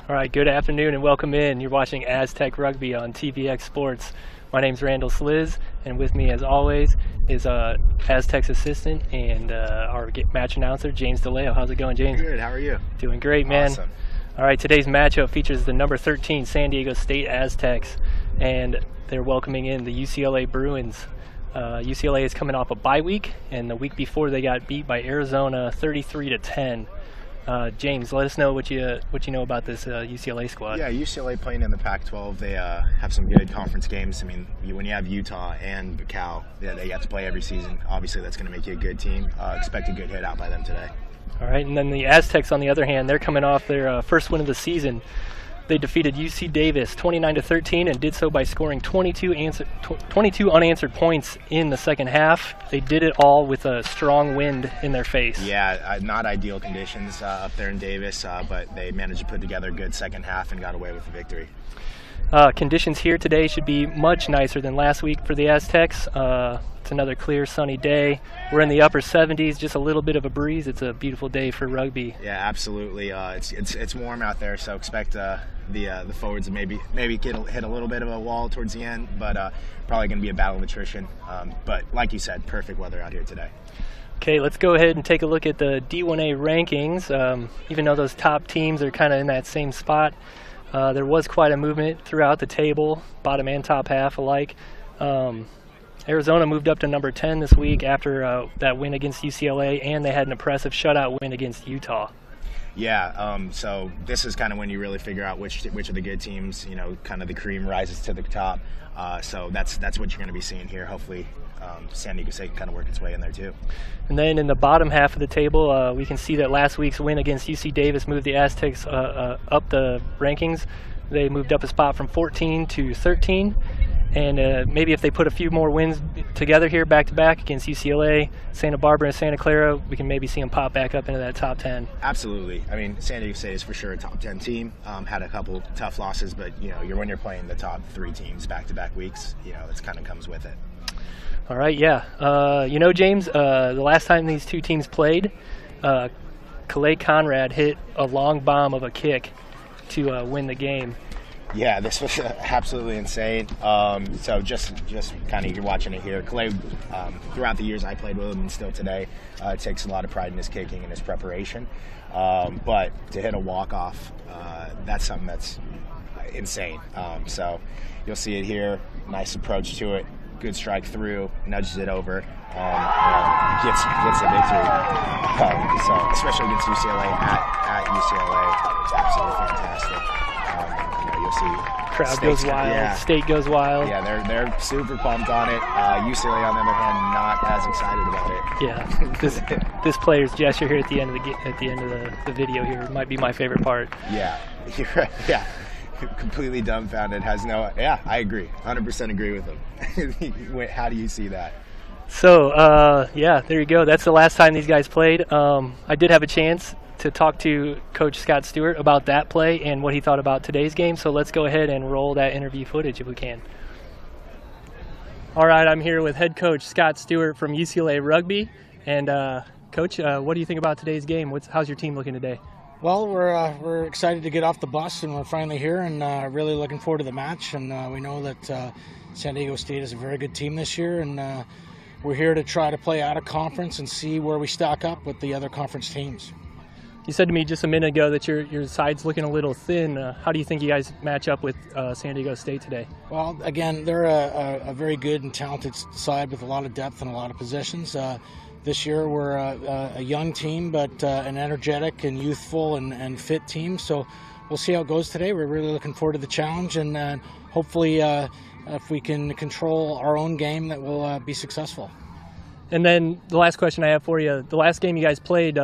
All right, good afternoon and welcome in. You're watching Aztec Rugby on TVX Sports. My name's Randall Sliz, and with me, as always, is Aztec's assistant and our match announcer, James DeLeo. How's it going, James? Good. How are you? Doing great, man. Awesome. All right, today's matchup features the number 13 San Diego State Aztecs, and they're welcoming in the UCLA Bruins. UCLA is coming off a bye week, and the week before they got beat by Arizona 33-10. James, let us know what you know about this UCLA squad. Yeah, UCLA playing in the Pac-12. They have some good conference games. I mean, when you have Utah and Cal, they have to play every season. Obviously, that's going to make you a good team. Expect a good hit out by them today. All right, and then the Aztecs, on the other hand, they're coming off their first win of the season. They defeated UC Davis 29-13 and did so by scoring 22 unanswered points in the second half. They did it all with a strong wind in their face. Yeah, not ideal conditions up there in Davis, but they managed to put together a good second half and got away with the victory. Conditions here today should be much nicer than last week for the Aztecs. It's another clear, sunny day. We're in the upper 70s, just a little bit of a breeze. It's a beautiful day for rugby. Yeah, absolutely. It's warm out there, so expect the forwards to maybe hit a little bit of a wall towards the end, but probably going to be a battle of attrition. But like you said, perfect weather out here today. Okay, let's go ahead and take a look at the D1A rankings. Even though those top teams are kind of in that same spot, there was quite a movement throughout the table, bottom and top half alike. Arizona moved up to number 10 this week after that win against UCLA, and they had an impressive shutout win against Utah. Yeah, so this is kind of when you really figure out which of the good teams, kind of the cream rises to the top. So that's what you're going to be seeing here. Hopefully, San Diego State can kind of work its way in there too. And then in the bottom half of the table, we can see that last week's win against UC Davis moved the Aztecs up the rankings. They moved up a spot from 14 to 13. And maybe if they put a few more wins together here back-to-back against UCLA, Santa Barbara, and Santa Clara, we can maybe see them pop back up into that top 10. Absolutely. I mean, San Diego State is for sure a top 10 team. Had a couple tough losses, but, when you're playing the top three teams back-to-back weeks, this kind of comes with it. All right, yeah. James, the last time these two teams played, Calais Conrad hit a long bomb of a kick to win the game. Yeah, this was absolutely insane. So just kind of you're watching it here. Calais, throughout the years I played with him and still today, takes a lot of pride in his kicking and his preparation. But to hit a walk-off, that's something that's insane. So you'll see it here. Nice approach to it. Good strike through, nudges it over, and gets the victory. So especially against UCLA at UCLA, it's absolutely fantastic. You'll see crowd goes wild, yeah. State goes wild. Yeah, they're super pumped on it. UCLA, on the other hand, not as excited about it. Yeah, this player's gesture here at the end of the video here might be my favorite part. Yeah, you're right. Yeah, completely dumbfounded. I agree. 100% agree with him. Wait, how do you see that? So yeah, there you go. That's the last time these guys played. I did have a chance to talk to Coach Scott Stewart about that play and what he thought about today's game. So let's go ahead and roll that interview footage if we can. All right, I'm here with head coach Scott Stewart from UCLA Rugby. And Coach, what do you think about today's game? How's your team looking today? Well, we're excited to get off the bus, and we're finally here, and really looking forward to the match. And we know that San Diego State is a very good team this year, and we're here to try to play out of conference and see where we stack up with the other conference teams. You said to me just a minute ago that your side's looking a little thin. How do you think you guys match up with San Diego State today? Well, again, they're a very good and talented side with a lot of depth and a lot of positions. This year we're a young team, but an energetic and youthful and fit team. So we'll see how it goes today. We're really looking forward to the challenge, and hopefully if we can control our own game, that we'll be successful. And then the last question I have for you, the last game you guys played,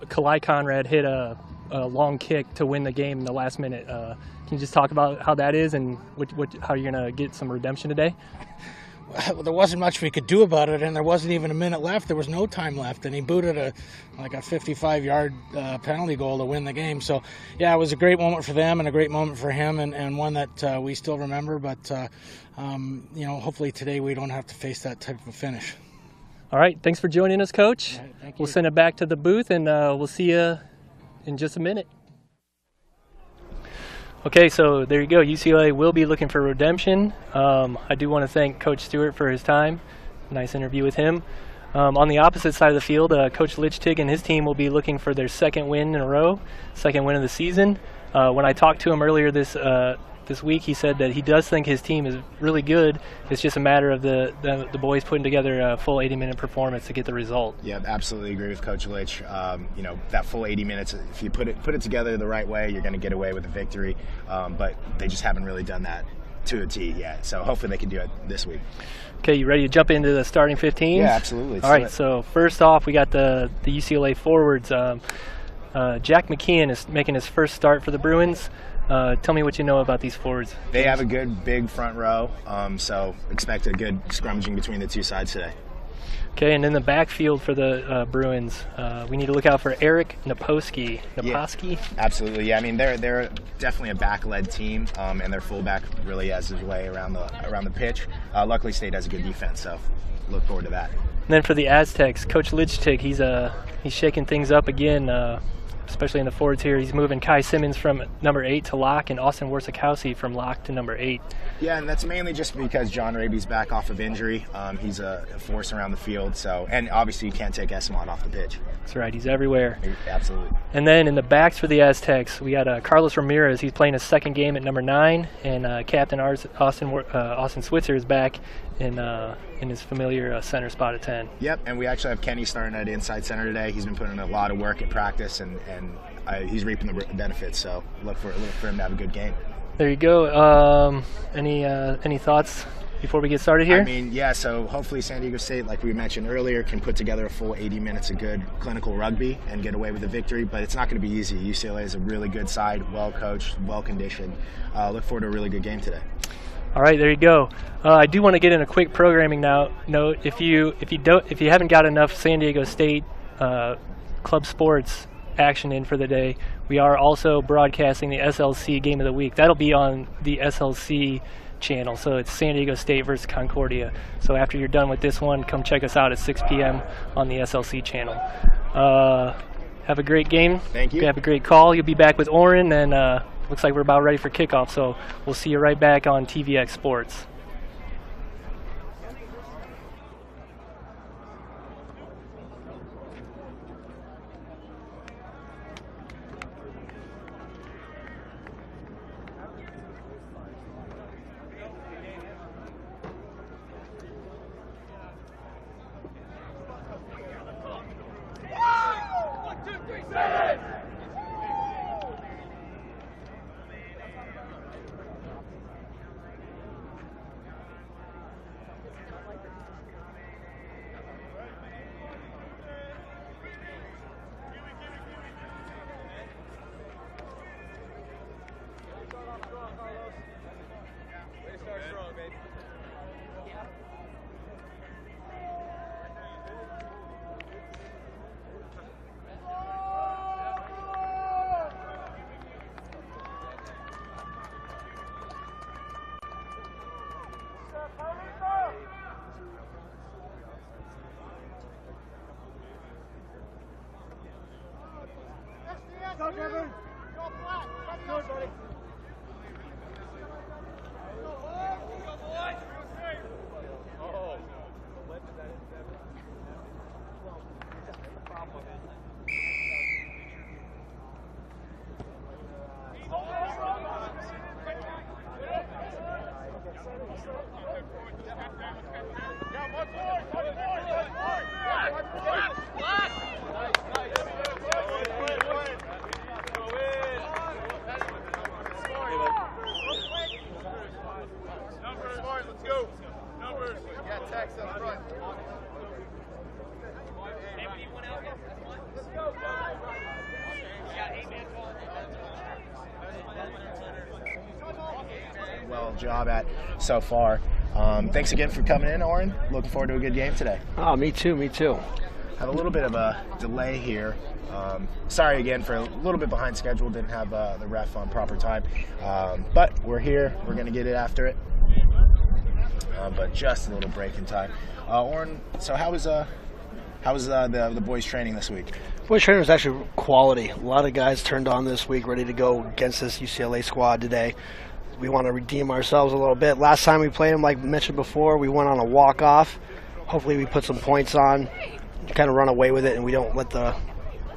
Calais Conrad hit a long kick to win the game in the last minute. Can you just talk about how that is and how you're going to get some redemption today? Well, there wasn't much we could do about it, and there wasn't even a minute left. There was no time left, and he booted a 55-yard penalty goal to win the game. So, yeah, it was a great moment for them and a great moment for him, and one that we still remember. But, hopefully today we don't have to face that type of a finish. All right, thanks for joining us, Coach. Right, thank you. We'll send it back to the booth, and we'll see you in just a minute. Okay, so there you go. UCLA will be looking for redemption. I do want to thank Coach Stewart for his time. Nice interview with him. On the opposite side of the field, Coach Lichtig and his team will be looking for their second win in a row, second win of the season. When I talked to him earlier this week, he said that he does think his team is really good. It's just a matter of the boys putting together a full 80-minute performance to get the result. Yeah, absolutely agree with Coach Litch. That full 80 minutes, if you put it together the right way, you're going to get away with a victory. But they just haven't really done that to a T yet. So hopefully they can do it this week. Okay, you ready to jump into the starting 15s? Yeah, absolutely. All right, so first off, we got the UCLA forwards. Jack McKeon is making his first start for the Bruins. Tell me what you know about these forwards. They have a good, big front row, so expect a good scrummaging between the two sides today. Okay, and in the backfield for the Bruins, we need to look out for Eric Naposki. Yeah, absolutely, yeah. I mean, they're definitely a back-led team, and their fullback really has his way around the pitch. Luckily, State has a good defense, so look forward to that. And then for the Aztecs, Coach Lichtig, he's shaking things up again, especially in the forwards here. He's moving Kai Simmons from number 8 to lock and Austin Worsikowski from lock to number 8. Yeah, and that's mainly just because John Raby's back off of injury. He's a force around the field, and obviously you can't take Esamon off the pitch. That's right, he's everywhere. Absolutely. And then in the backs for the Aztecs, we got Carlos Ramirez. He's playing his second game at number 9, and Captain Austin Switzer is back in his familiar center spot at 10. Yep, and we actually have Kenny starting at inside center today. He's been putting in a lot of work at practice, and he's reaping the benefits. So look for him to have a good game. There you go. Any thoughts before we get started here? I mean, yeah. So hopefully San Diego State, like we mentioned earlier, can put together a full 80 minutes of good clinical rugby and get away with a victory. But it's not going to be easy. UCLA is a really good side, well coached, well conditioned. Look forward to a really good game today. All right, there you go. I do want to get in a quick programming note. If you haven't got enough San Diego State club sports action in for the day, we are also broadcasting the SLC Game of the Week. That'll be on the SLC channel, so it's San Diego State versus Concordia. So after you're done with this one, come check us out at 6 p.m. on the SLC channel. Have a great game. Thank you. Have a great call. You'll be back with Oren, and looks like we're about ready for kickoff, so we'll see you right back on TVX Sports. Well, job at so far. Thanks again for coming in, Oren. Looking forward to a good game today. Oh, me too. Have a little bit of a delay here. Sorry again for a little bit behind schedule. Didn't have the ref on proper time. But we're here. We're going to get it after it. But just a little break in time. Oren, so how was How was the boys' training this week? Boys' training was actually quality. A lot of guys turned on this week, ready to go against this UCLA squad today. We want to redeem ourselves a little bit. Last time we played them, like mentioned before, we went on a walk-off. Hopefully we put some points on, kind of run away with it, and we don't let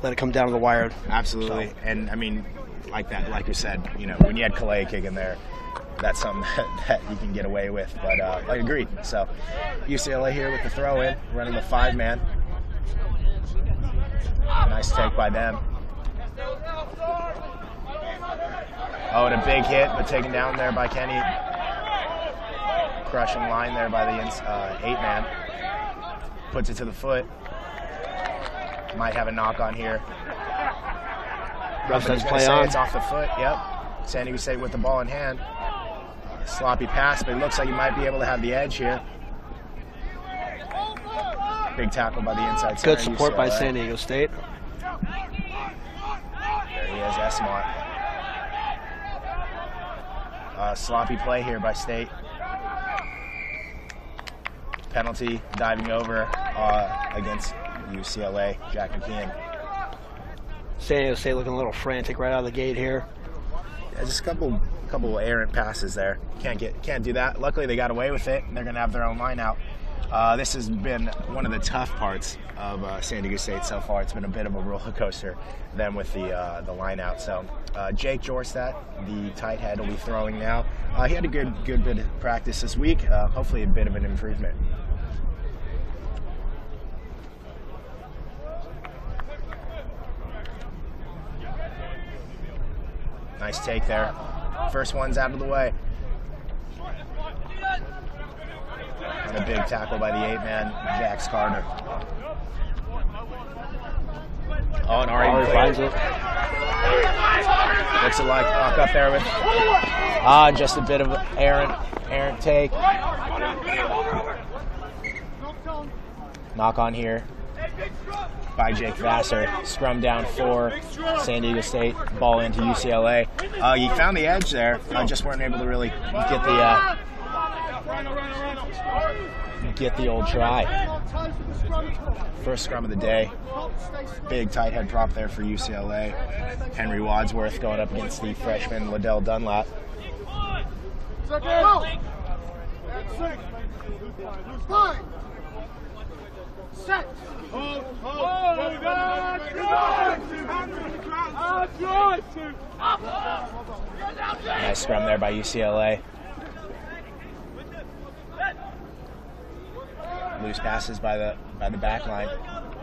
it come down to the wire. Absolutely. So. And, I mean, like you said, when you had Calais kicking there, that's something that you can get away with. But I agreed. So UCLA here with the throw-in, running the 5-man. Nice take by them. Oh, and a big hit, but taken down there by Kenny. Crushing line there by the 8-man. Puts it to the foot. Might have a knock on here. Ref says play on. It's off the foot, yep. San Diego State with the ball in hand. Sloppy pass, but it looks like he might be able to have the edge here. Big tackle by the inside center. Good support by San Diego State. There he is, Esmont. Sloppy play here by State. Penalty, diving over against UCLA, Jack McKeon. San Diego State looking a little frantic right out of the gate here. Yeah, just a couple errant passes there. Can't do that. Luckily they got away with it, and they're going to have their own line out. This has been one of the tough parts of San Diego State so far. It's been a bit of a roller coaster, them with the line out. So Jake Jorstad, the tight head, will be throwing now. He had a good bit of practice this week. Hopefully a bit of an improvement. Nice take there. First one's out of the way. And a big tackle by the 8-man, Jax Carter. Oh, and Ari finds it. Looks like lock up there with just a bit of errant take. Knock on here by Jake Vassar. Scrum down for San Diego State. Ball into UCLA. You found the edge there. Just weren't able to really get the old try. First scrum of the day. Big tight head prop there for UCLA. Henry Wadsworth going up against the freshman Liddell Dunlap. Nice scrum there by UCLA. Loose passes by the back line.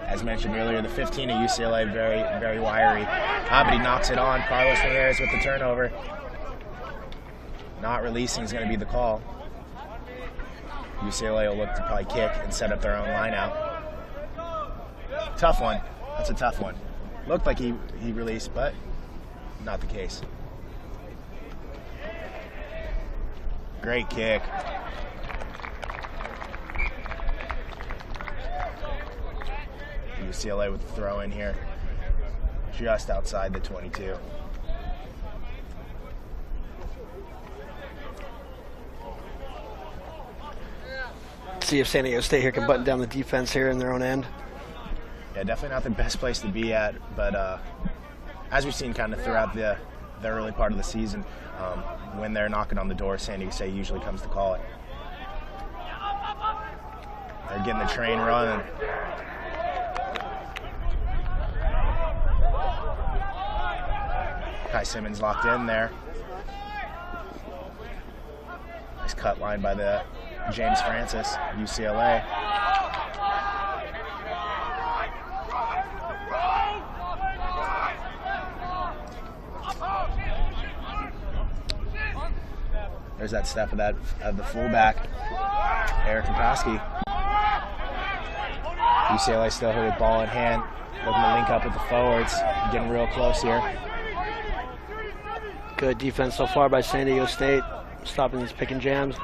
As mentioned earlier, the 15 at UCLA very, very wiry. But he knocks it on. Carlos Ramirez with the turnover. Not releasing is going to be the call. UCLA will look to probably kick and set up their own line out. Tough one. That's a tough one. Looked like he released, but not the case. Great kick. UCLA with the throw in here, just outside the 22. See if San Diego State here can button down the defense here in their own end. Yeah, definitely not the best place to be at, but as we've seen kind of throughout the early part of the season, when they're knocking on the door, San Diego State usually comes to call it. They're getting the train running. Kai Simmons locked in there. Nice cut line by the James Francis, UCLA. There's that step of the fullback, Eric Kapowski. UCLA still with ball in hand, looking to link up with the forwards, getting real close here. Good defense so far by San Diego State, stopping these pick and jams.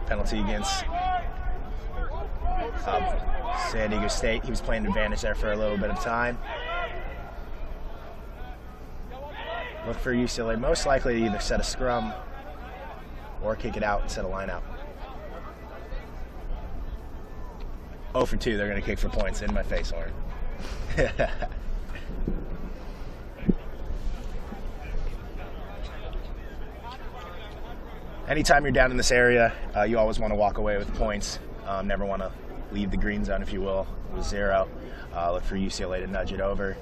Penalty against San Diego State. He was playing advantage there for a little bit of time. Look for UCLA most likely to either set a scrum or kick it out and set a line out. 0 for 2. They're going to kick for points in my face, Oren. Anytime you're down in this area, you always want to walk away with points. Never want to leave the green zone, if you will, with 0. Look for UCLA to nudge it over,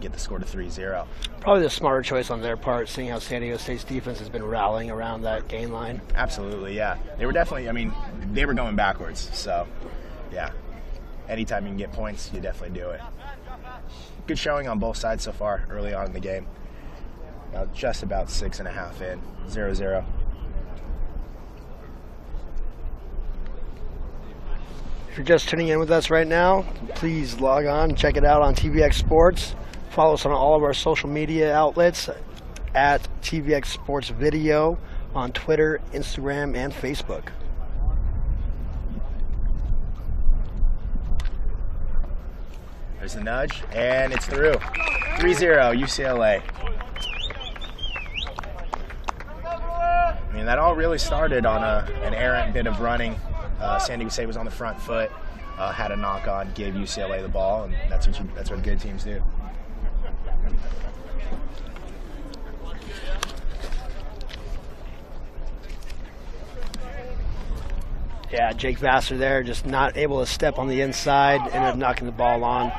get the score to 3-0. Probably the smarter choice on their part, seeing how San Diego State's defense has been rallying around that gain line. Absolutely, yeah. They were definitely, I mean, they were going backwards, so, yeah. Anytime you can get points, you definitely do it. Good showing on both sides so far early on in the game. Just about 6.5 in, 0-0. If you're just tuning in with us right now, please log on, check it out on TVX Sports. Follow us on all of our social media outlets at TVX Sports Video on Twitter, Instagram, and Facebook. There's the nudge, and it's through. 3-0, UCLA. I mean, that all really started on an errant bit of running. San Diego State was on the front foot, had a knock on, gave UCLA the ball, and that's what good teams do. Yeah, Jake Vassar there, just not able to step on the inside, ended up knocking the ball on.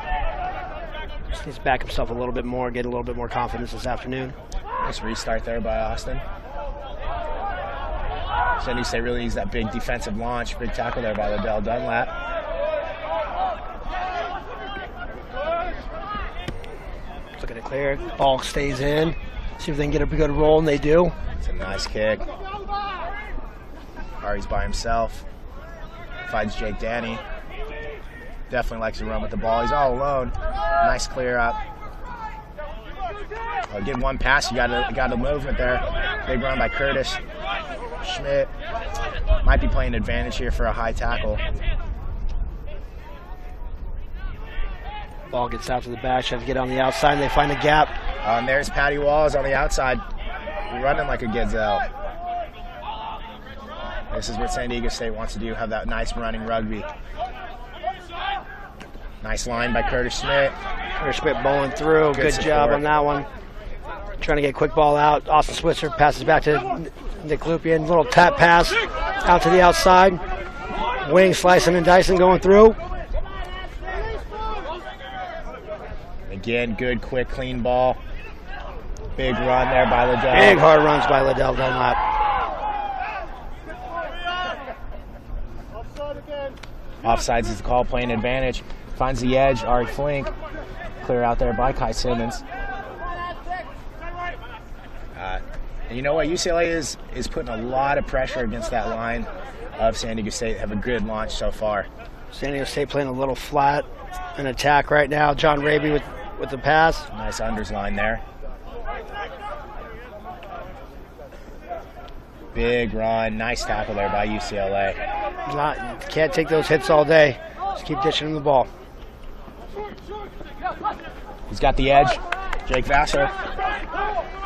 Just needs to back himself a little bit more, get a little bit more confidence this afternoon. Nice restart there by Austin. San Diego State really needs that big defensive launch. Big tackle there by Liddell Dunlap. Looking to clear. Ball stays in. See if they can get a good roll, and they do. It's a nice kick. Ari's by himself. Finds Jake Danny. Definitely likes to run with the ball. He's all alone. Nice clear up. Get one pass. You got a movement there. Big run by Curtis. Schmidt might be playing advantage here for a high tackle. Ball gets out to the back. Should have to get on the outside. And they find a gap. And there's Patty Walls on the outside, running like a gazelle. This is what San Diego State wants to do, have that nice running rugby. Nice line by Curtis Schmidt. Curtis Schmidt bowling through. Good job on that one. Trying to get a quick ball out. Austin Switzer passes back to Nick Lupian. Little tap pass out to the outside. Wing slicing and dicing going through. Again, good, quick, clean ball. Big run there by Liddell. Big hard runs by Liddell Dunlap. Offsides is the call, playing advantage. Finds the edge, Ari Flink. Clear out there by Kai Simmons. And you know what? UCLA is putting a lot of pressure against that line of San Diego State. Have a good launch so far. San Diego State playing a little flat in attack right now. John Raby with the pass. Nice unders line there. Big run. Nice tackle there by UCLA. Can't take those hits all day. Just keep dishing him the ball. He's got the edge. Jake Vassar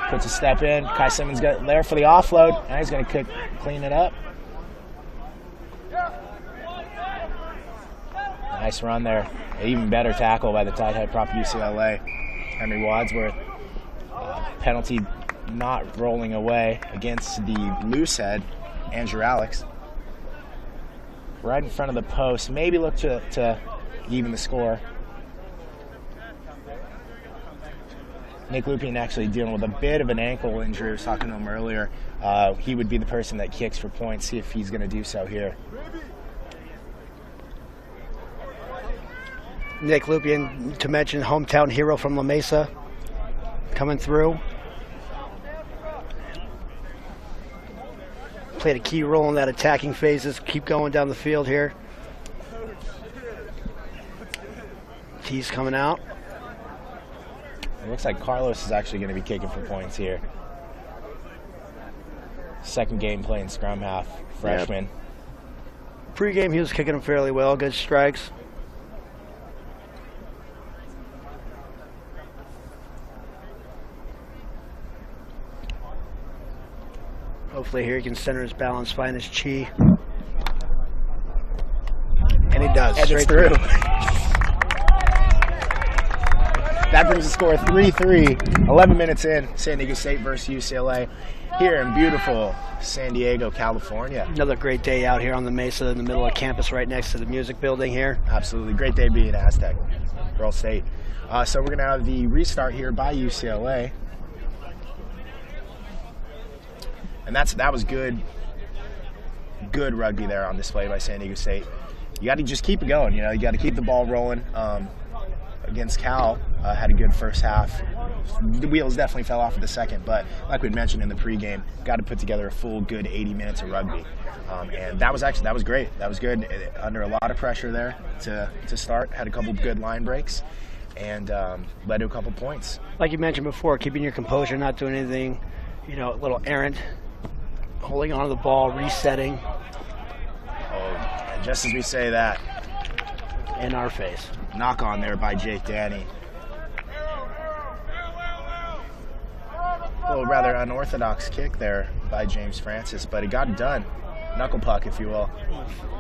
puts a step in. Kai Simmons got there for the offload. Now he's going to clean it up. Nice run there. An even better tackle by the tight head prop UCLA. Henry Wadsworth. Penalty not rolling away against the loose head, Andrew Alex. Right in front of the post. Maybe look to even the score. Nick Lupian actually dealing with a bit of an ankle injury. I was talking to him earlier. He would be the person that kicks for points. See if he's going to do so here. Nick Lupian, to mention, hometown hero from La Mesa, coming through. Played a key role in that attacking phases. Keep going down the field here. T's coming out. It looks like Carlos is actually going to be kicking for points here. Second game playing scrum half, freshman. Yep. Pre-game he was kicking them fairly well, good strikes. Hopefully here he can center his balance, find his chi. And he does. And it's through. That brings the score 3-3. 11 minutes in, San Diego State versus UCLA here in beautiful San Diego, California. Another great day out here on the Mesa in the middle of campus right next to the music building here. Absolutely. Great day being Aztec, Girls State. So we're going to have the restart here by UCLA. And that was good rugby there on display by San Diego State. You got to just keep it going. You got to keep the ball rolling. Against Cal, had a good first half. The wheels definitely fell off at the second, but like we mentioned in the pregame, got to put together a full good 80 minutes of rugby. And that was great. That was good. Under a lot of pressure there to start. Had a couple good line breaks and led to a couple points. Like you mentioned before, keeping your composure, not doing anything, a little errant, holding on to the ball, resetting. Oh, and just as we say that, in our face. Knock on there by Jake Danny. A little rather unorthodox kick there by James Francis, but it got it done. Knuckle puck, if you will.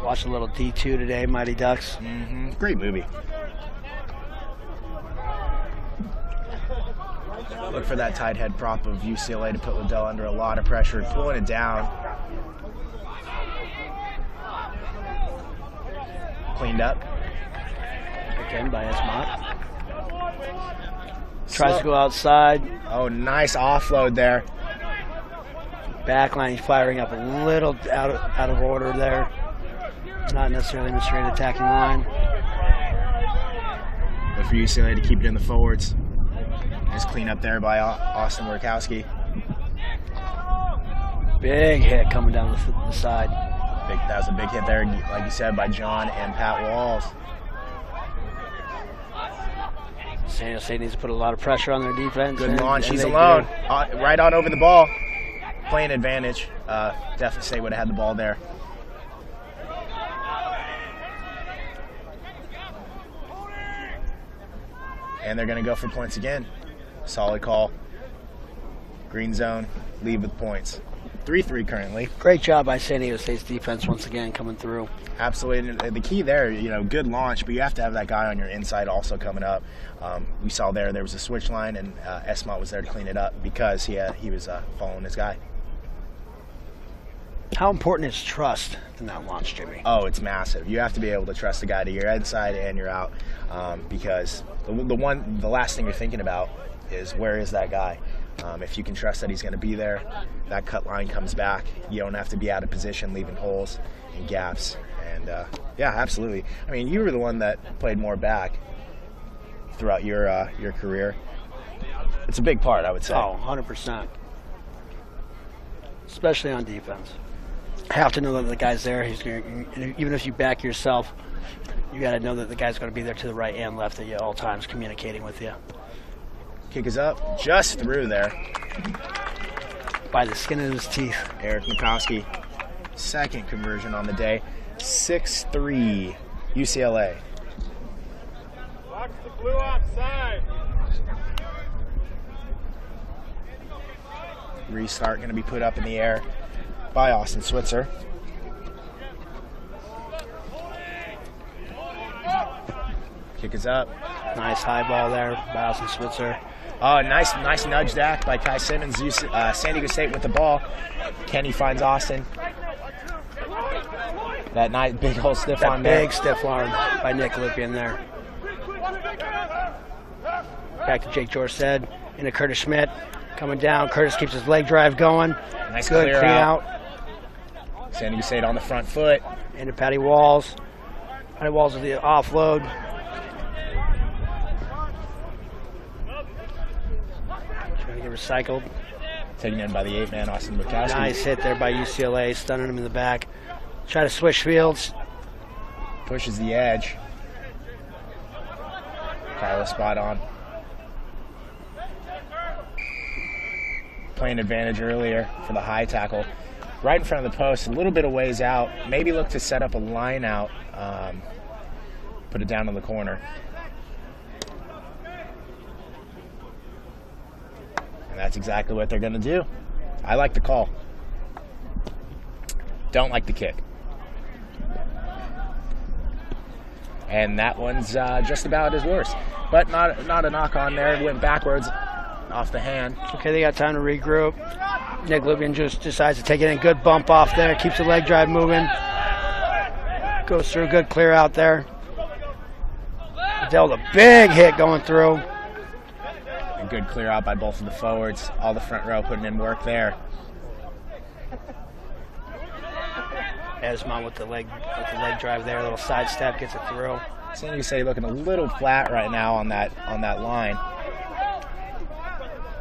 Watched a little D2 today, Mighty Ducks. Mm-hmm. Great movie. Look for that tight head prop of UCLA to put Liddell under a lot of pressure, pulling it down. Cleaned up. Again by Esmont. Tries to go outside. Oh, nice offload there. Backline firing up a little out of order there. Not necessarily in the straight attacking line. But for UCLA to keep it in the forwards. Nice clean up there by Austin Workowski. Big hit coming down the side. That was a big hit there, like you said, by John and Pat Walls. San Diego State needs to put a lot of pressure on their defense. Good launch. He's alone. Right on over the ball. Playing advantage. Definitely State would have had the ball there. And they're going to go for points again. Solid call. Green zone. Lead with points. 3-3 currently. Great job by San Diego State's defense once again coming through. Absolutely. And the key there, good launch, but you have to have that guy on your inside also coming up. We saw there was a switch line, and Esmont was there to clean it up because he was following his guy. How important is trust in that launch, Jimmy? Oh, it's massive. You have to be able to trust the guy to your inside and you're out because the last thing you're thinking about is where is that guy? If you can trust that he's going to be there, that cut line comes back. You don't have to be out of position, leaving holes and gaps. And, yeah, absolutely. I mean, you were the one that played more back throughout your career. It's a big part, I would say. Oh, 100%. Especially on defense. Have to know that the guy's there. Even if you back yourself, you got to know that the guy's going to be there to the right and left at all times, communicating with you. Kick is up, just through there. By the skin of his teeth. Eric Mikowski, second conversion on the day. 6-3, UCLA. Watch the blue outside. Restart going to be put up in the air by Austin Switzer. Kick is up. Nice high ball there by Austin Switzer. Oh, nice nudge back by Kai Simmons. San Diego State with the ball. Kenny finds Austin. That nice big old stiff arm there. Big stiff arm by Nick Lippian there. Back to Jake Jorstead into Curtis Schmidt. Coming down. Curtis keeps his leg drive going. Nice good clear clean out. San Diego State on the front foot. Into Patty Walls. Patty Walls with the offload. Trying to get recycled. Taken in by the 8-man, Austin Bukowski. Nice hit there by UCLA, stunning him in the back. Try to switch fields. Pushes the edge. Kyla spot on. Playing advantage earlier for the high tackle. Right in front of the post, a little bit of ways out. Maybe look to set up a line out. Put it down in the corner. And that's exactly what they're going to do. I like the call. Don't like the kick. and that one's just about his worst. But not a knock on there. It went backwards off the hand. Okay, they got time to regroup. Nick Lubian just decides to take it in. Good bump off there. Keeps the leg drive moving. Goes through. Good clear out there. Dealt a big hit going through. A good clear out by both of the forwards. All the front row putting in work there. Esmond with the leg drive there. A little side step, gets it through. San Diego State looking a little flat right now on that line.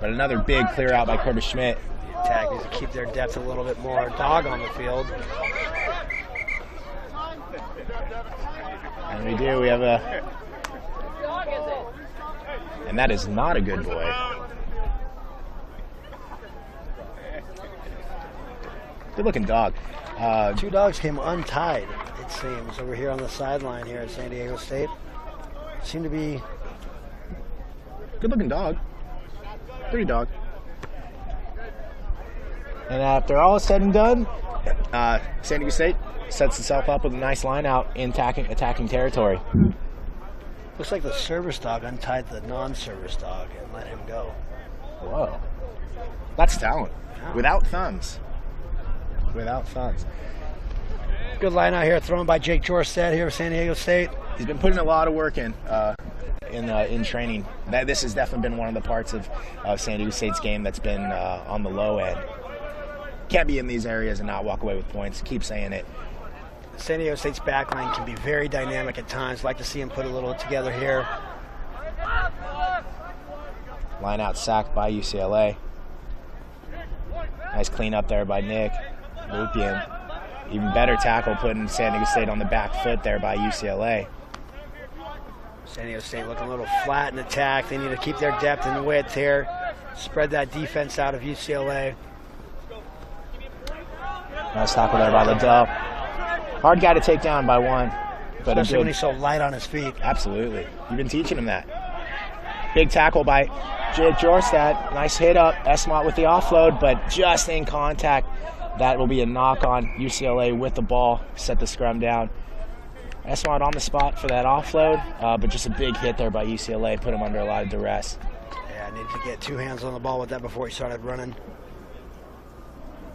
But another big clear out by Curtis Schmidt. The attack needs to keep their depth a little bit more. Dog on the field. And we do. We have a... And that is not a good boy. Good looking dog. Two dogs came untied, it seems, over here on the sideline here at San Diego State. Seem to be... Good looking dog. Pretty dog. And after all is said and done, San Diego State sets itself up with a nice line out in attacking territory. Looks like the service dog untied the non-service dog and let him go. Whoa. That's talent. Yeah. Without thumbs. Without thumbs. Good line out here thrown by Jake Jorstad here at San Diego State. He's been putting a lot of work in training. This has definitely been one of the parts of San Diego State's game that's been on the low end. Can't be in these areas and not walk away with points. Keep saying it. San Diego State's backline can be very dynamic at times. Like to see him put a little together here. Line out sacked by UCLA. Nice clean up there by Nick Lupian. Even better tackle putting San Diego State on the back foot there by UCLA. San Diego State looking a little flat in attack. They need to keep their depth and width here. Spread that defense out of UCLA. Nice tackle there by Liddell. Hard guy to take down by one. But especially when he's so light on his feet. Absolutely. You've been teaching him that. Big tackle by Jake Jorstad. Nice hit up. Esmont with the offload, but just in contact. That will be a knock on UCLA with the ball. Set the scrum down. Esmont on the spot for that offload, but just a big hit there by UCLA. Put him under a lot of duress. Yeah, needed to get two hands on the ball with that before he started running.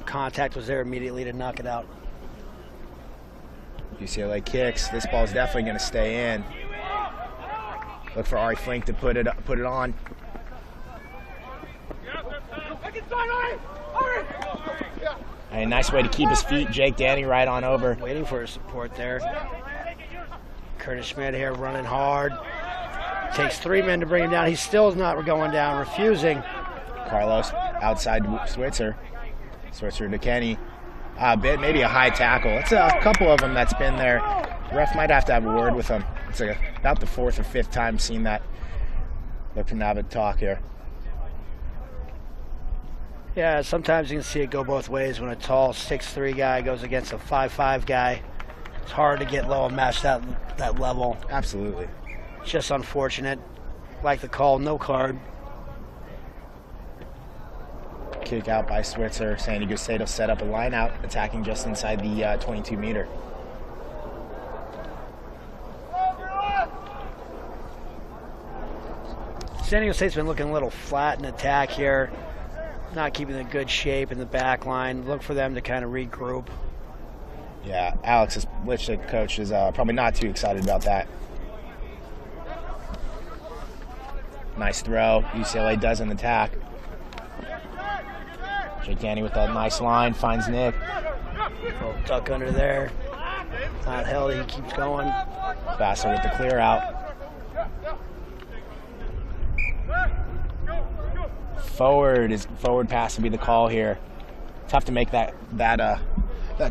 Contact was there immediately to knock it out. UCLA kicks. This ball is definitely going to stay in. Look for Ari Flink to put it on. A nice way to keep his feet. Jake Danny right on over. Waiting for his support there. Curtis Schmidt here running hard. Takes three men to bring him down. He still is not going down, refusing. Carlos outside Switzer. Switzer to Kenny. Maybe a high tackle. It's a couple of them that's been there. The ref might have to have a word with him. It's about the fourth or fifth time seen that. Looking to have a talk here. Yeah, sometimes you can see it go both ways when a tall 6'3" guy goes against a 5'5" guy. It's hard to get low and match that level. Absolutely. It's just unfortunate. Like the call, no card. Kick out by Switzer. San Diego State will set up a line out, attacking just inside the 22-meter. San Diego State's been looking a little flat in attack here. Not keeping a good shape in the back line. Look for them to kind of regroup. Yeah, Alex Lichtek, coach, is probably not too excited about that. Nice throw. UCLA does an attack. Jake Danny with that nice line, finds Nick. Little duck under there. Not held, he keeps going. Vassar with the clear out. Forward pass would be the call here. Tough to make that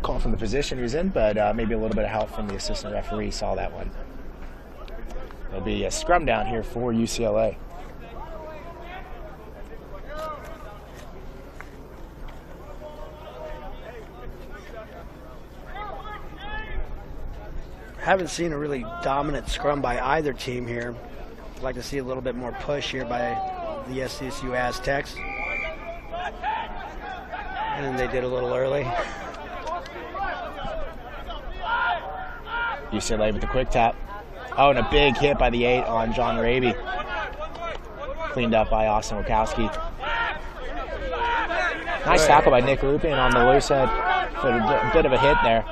call from the position he was in, but maybe a little bit of help from the assistant referee saw that one. There'll be a scrum down here for UCLA. Haven't seen a really dominant scrum by either team here. I'd like to see a little bit more push here by the SDSU Aztecs. And they did a little early. UCLA with the quick tap. Oh, and a big hit by the 8 on John Raby. Cleaned up by Austin Wachowski. Nice tackle by Nick Lupin on the loose head. For a bit of a hit there.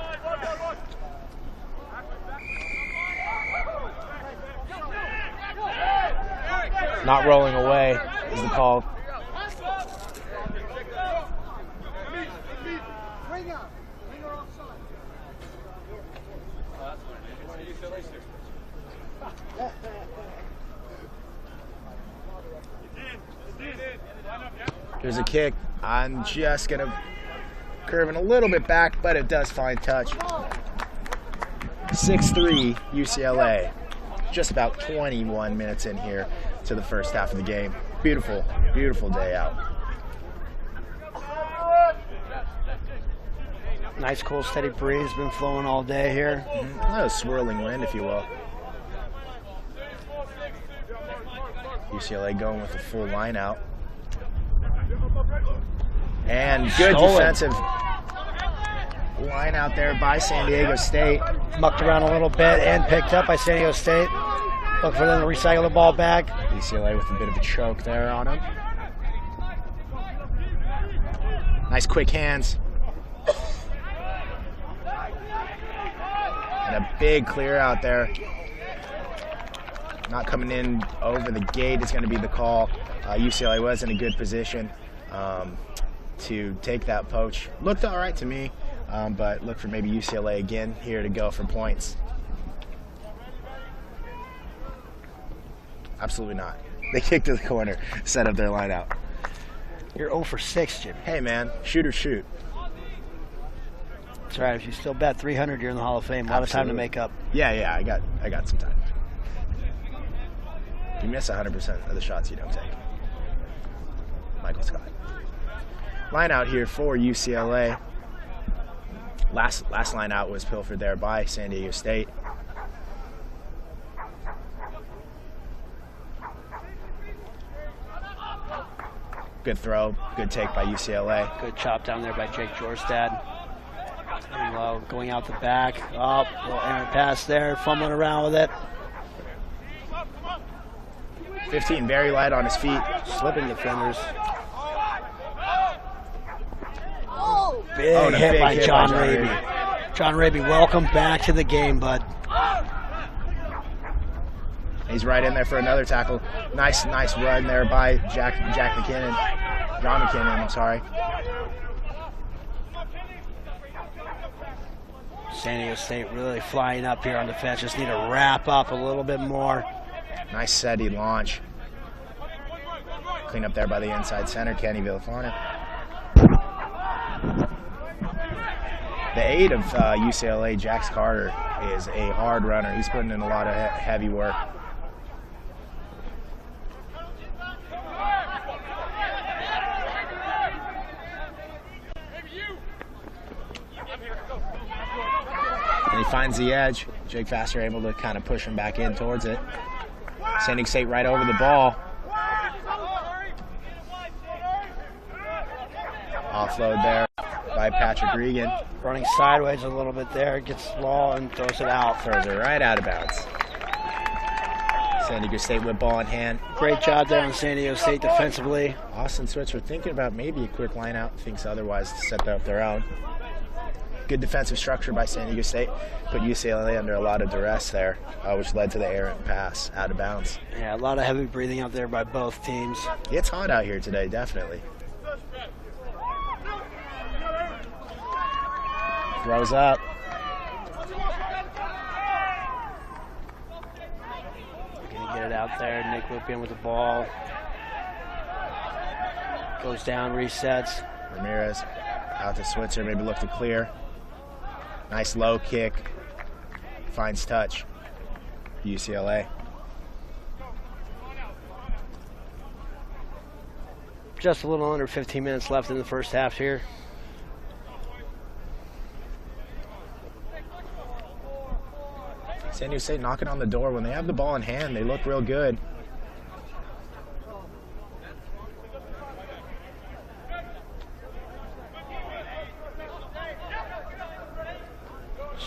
Not rolling away is the call. Here's a kick. I'm just going to curve it a little bit back, but it does find touch. 6-3 UCLA. Just about 21 minutes in here to the first half of the game. Beautiful, beautiful day out. Nice, cool, steady breeze. Been flowing all day here. A swirling wind, if you will. UCLA going with a full line out. And good defensive line out there by San Diego State. Mucked around a little bit and picked up by San Diego State. Look for them to recycle the ball back. UCLA with a bit of a choke there on him. Nice quick hands. And a big clear out there. Not coming in over the gate is going to be the call. UCLA was in a good position to take that poach. Looked all right to me, but look for maybe UCLA again here to go for points. Absolutely not. They kicked to the corner, set up their line out. You're 0 for 6, Jim. Hey, man, shoot or shoot. That's right. If you still bet 300, you're in the Hall of Fame. A lot of time to make up. Yeah, I got some time. You miss 100% of the shots you don't take. Michael Scott. Line out here for UCLA. Last line out was pilfered there by San Diego State. Good throw, good take by UCLA. Good chop down there by Jake Jorstad. Low, going out the back. Oh, little errant pass there, fumbling around with it. 15, very light on his feet. Slipping defenders. Big hit by John Raby. John Raby, welcome back to the game, bud. He's right in there for another tackle. Nice run there by John McKinnon, I'm sorry. San Diego State really flying up here on defense. Just need to wrap up a little bit more. Nice steady launch. Clean up there by the inside center, Kenny Villafana. The 8 of UCLA, Jax Carter, is a hard runner. He's putting in a lot of heavy work. And he finds the edge. Jake Faster able to kind of push him back in towards it. San Diego State right over the ball. Offload there by Patrick Regan. Running sideways a little bit there, gets the ball and throws it out. Throws it right out of bounds. San Diego State with ball in hand. Great job there on San Diego State defensively. Austin Switzer thinking about maybe a quick line out, thinks otherwise to set up their own. Good defensive structure by San Diego State. Put UCLA under a lot of duress there, which led to the errant pass out of bounds. Yeah, a lot of heavy breathing out there by both teams. It's hot out here today, definitely. Throws up. Gonna get it out there. Nick Lupin with the ball. Goes down, resets. Ramirez out to Switzer, maybe look to clear. Nice low kick. Finds touch. UCLA. Just a little under 15 minutes left in the first half here. San Diego State knocking on the door. When they have the ball in hand, they look real good.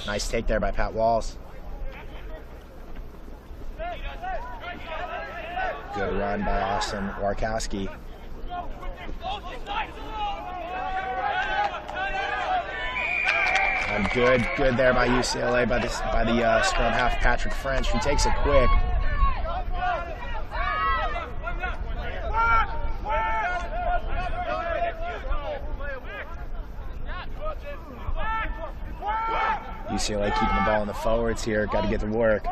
Nice take there by Pat Walls. run by Austin Warkowski. And good there by UCLA by the scrum half Patrick French, who takes it quick. UCLA keeping the ball in the forwards here. Got to get to work.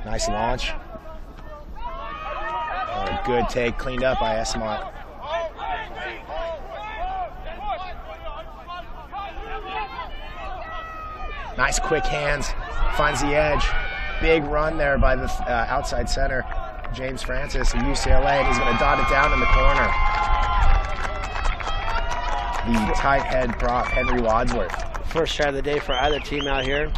Nice launch. Good take, cleaned up by Esmont. Nice quick hands. Finds the edge. Big run there by the outside center, James Francis of UCLA, and he's going to dot it down in the corner. The tight head prop, Henry Wadsworth. First try of the day for either team out here.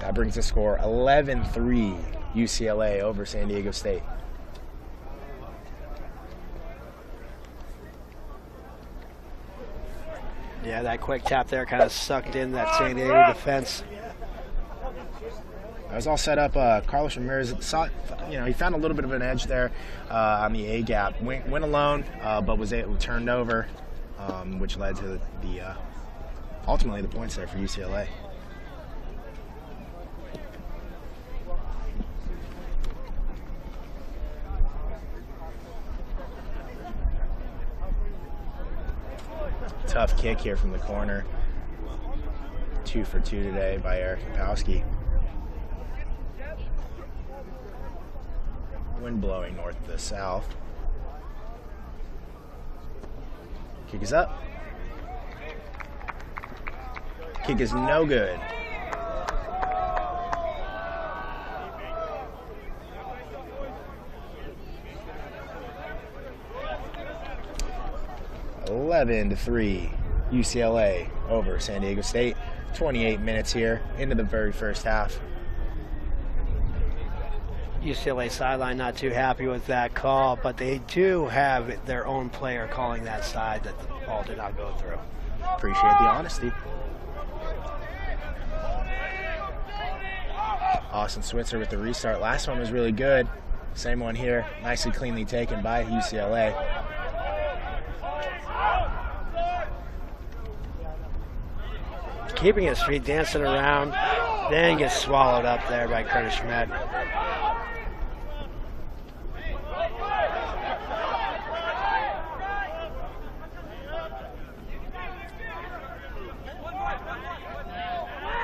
That brings the score 11-3 UCLA over San Diego State. Yeah, that quick tap there kind of sucked in that San Diego defense. That was all set up. Carlos Ramirez saw, he found a little bit of an edge there on the A gap. Went alone, but was turned over, which led to the ultimately the points there for UCLA. Tough kick here from the corner. 2 for 2 today by Eric Kapowski. Wind blowing north to south. Kick is up. Kick is no good. (11-3) UCLA over San Diego State. 28 minutes here into the very first half. UCLA sideline not too happy with that call, but they do have their own player calling that side that the ball did not go through. Appreciate the honesty. Austin Switzer with the restart. Last one was really good. Same one here. Nicely cleanly taken by UCLA. Keeping his feet, dancing around, then gets swallowed up there by Curtis Schmidt.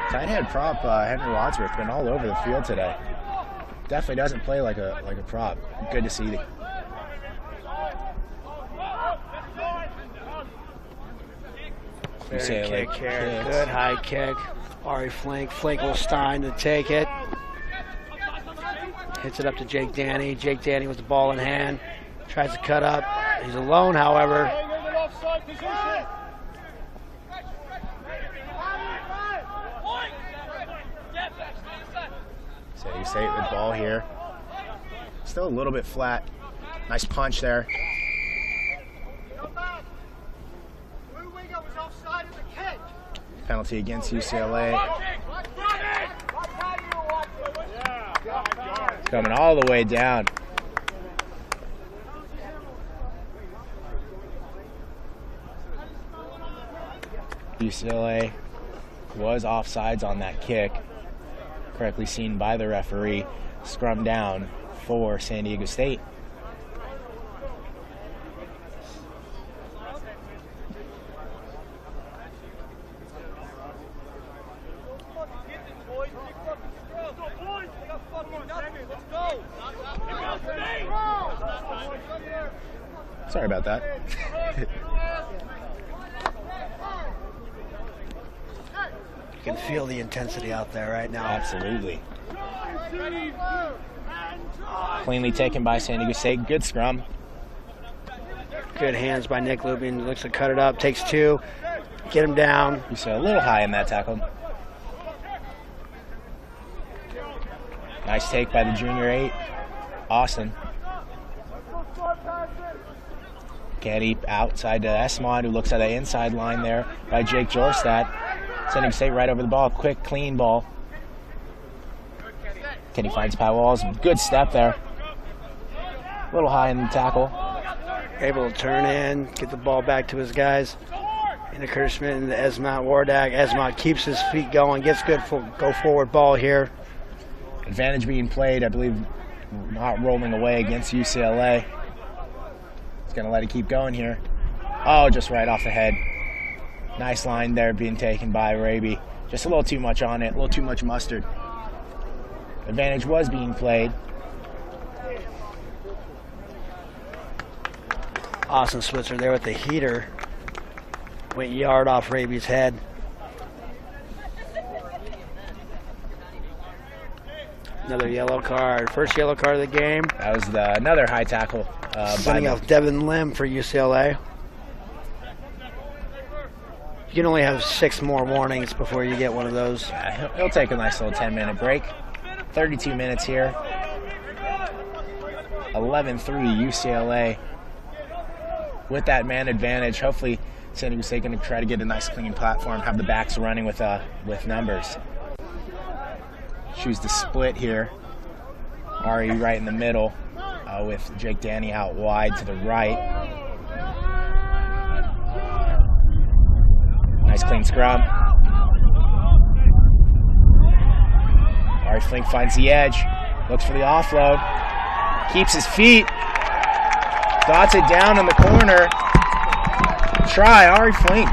Tight head prop Henry Wadsworth been all over the field today. Definitely doesn't play like a prop. Good to see. Very kick here. Good high kick. Ari Flinkelstein to take it. Hits it up to Jake Danny. Jake Danny with the ball in hand. Tries to cut up. He's alone, however. San Diego State with ball here. Still a little bit flat. Nice punch there. Penalty against UCLA. It's coming all the way down. UCLA was offsides on that kick. Correctly seen by the referee. Scrum down for San Diego State. Sorry about that. You can feel the intensity out there right now. Absolutely. Cleanly taken by San Diego State. Good scrum. Good hands by Nick Lubin. Looks to cut it up. Takes two. Get him down. You saw a little high in that tackle. Nice take by the junior 8, Austin. Getty outside to Esmond, who looks at the inside line there by Jake Jorstad. Sending State right over the ball. Quick, clean ball. Kenny finds Pat Walls. Good step there. A little high in the tackle. Able to turn in, get the ball back to his guys. Into Curtis Smith and Esmont Wardak. Esmont keeps his feet going, gets good go forward ball here. Advantage being played, I believe, not rolling away against UCLA. He's going to let it keep going here. Oh, just right off the head. Nice line there being taken by Raby. Just a little too much on it, a little too much mustard. Advantage was being played. Austin Switzer there with the heater. Went yard off Raby's head. Another yellow card. First yellow card of the game. That was another high tackle. Sending off Devin Lim for UCLA. You can only have 6 more warnings before you get one of those. Yeah, he'll take a nice little 10-minute break. 32 minutes here. 11-3 UCLA. With that man advantage, hopefully San Diego State going to try to get a nice clean platform, have the backs running with numbers. Choose the split here. Ari right in the middle with Jake Danny out wide to the right. Nice clean scrum. Ari Flink finds the edge, looks for the offload, keeps his feet, dots it down in the corner. Try, Ari Flink.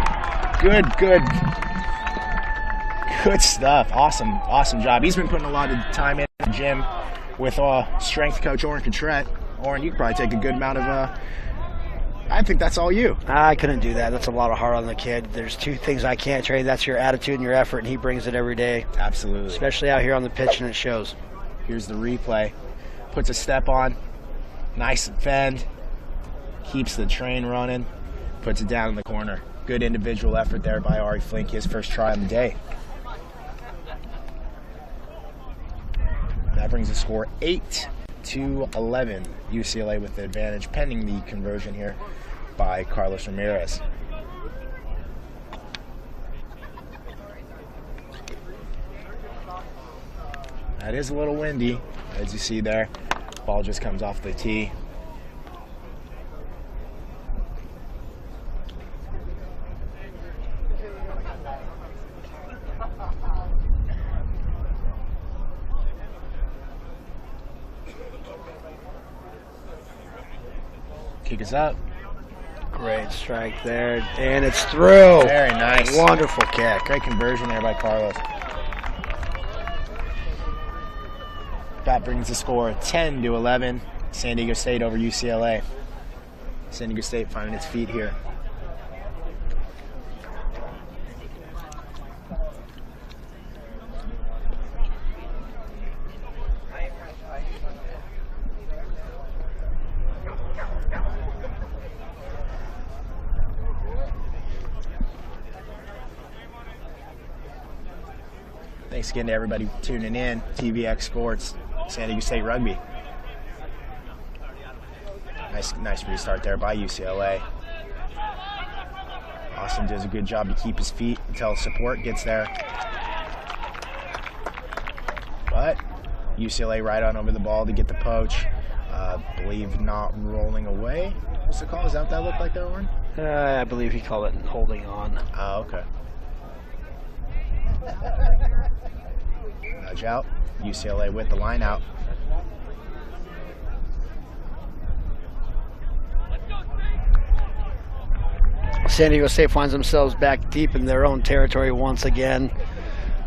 Good stuff. Awesome job. He's been putting a lot of time in the gym with strength coach Oren Contret. Oren, you could probably take a good amount of I think that's all you. I couldn't do that. That's a lot of heart on the kid. There's 2 things I can't trade. That's your attitude and your effort, and he brings it every day. Absolutely. Especially out here on the pitch, and it shows. Here's the replay. Puts a step on. Nice fend. Keeps the train running. Puts it down in the corner. Good individual effort there by Ari Flink, his first try of the day. That brings the score 8-11. UCLA with the advantage, pending the conversion here by Carlos Ramirez. That is a little windy, as you see there. Ball just comes off the tee. Kick is up. Great strike there, and it's through. Very nice. Wonderful kick. Great conversion there by Carlos. That brings the score 10-11. San Diego State over UCLA. San Diego State finding its feet here. Thanks again to everybody tuning in. TVX Sports, San Diego State Rugby. Nice restart there by UCLA. Austin does a good job to keep his feet until support gets there. But UCLA right on over the ball to get the poach. Believe not rolling away. What's the call? Is that what that looked like there, Warren? I believe he called it holding on. Oh, okay. Nudge out. UCLA with the line out. San Diego State finds themselves back deep in their own territory once again.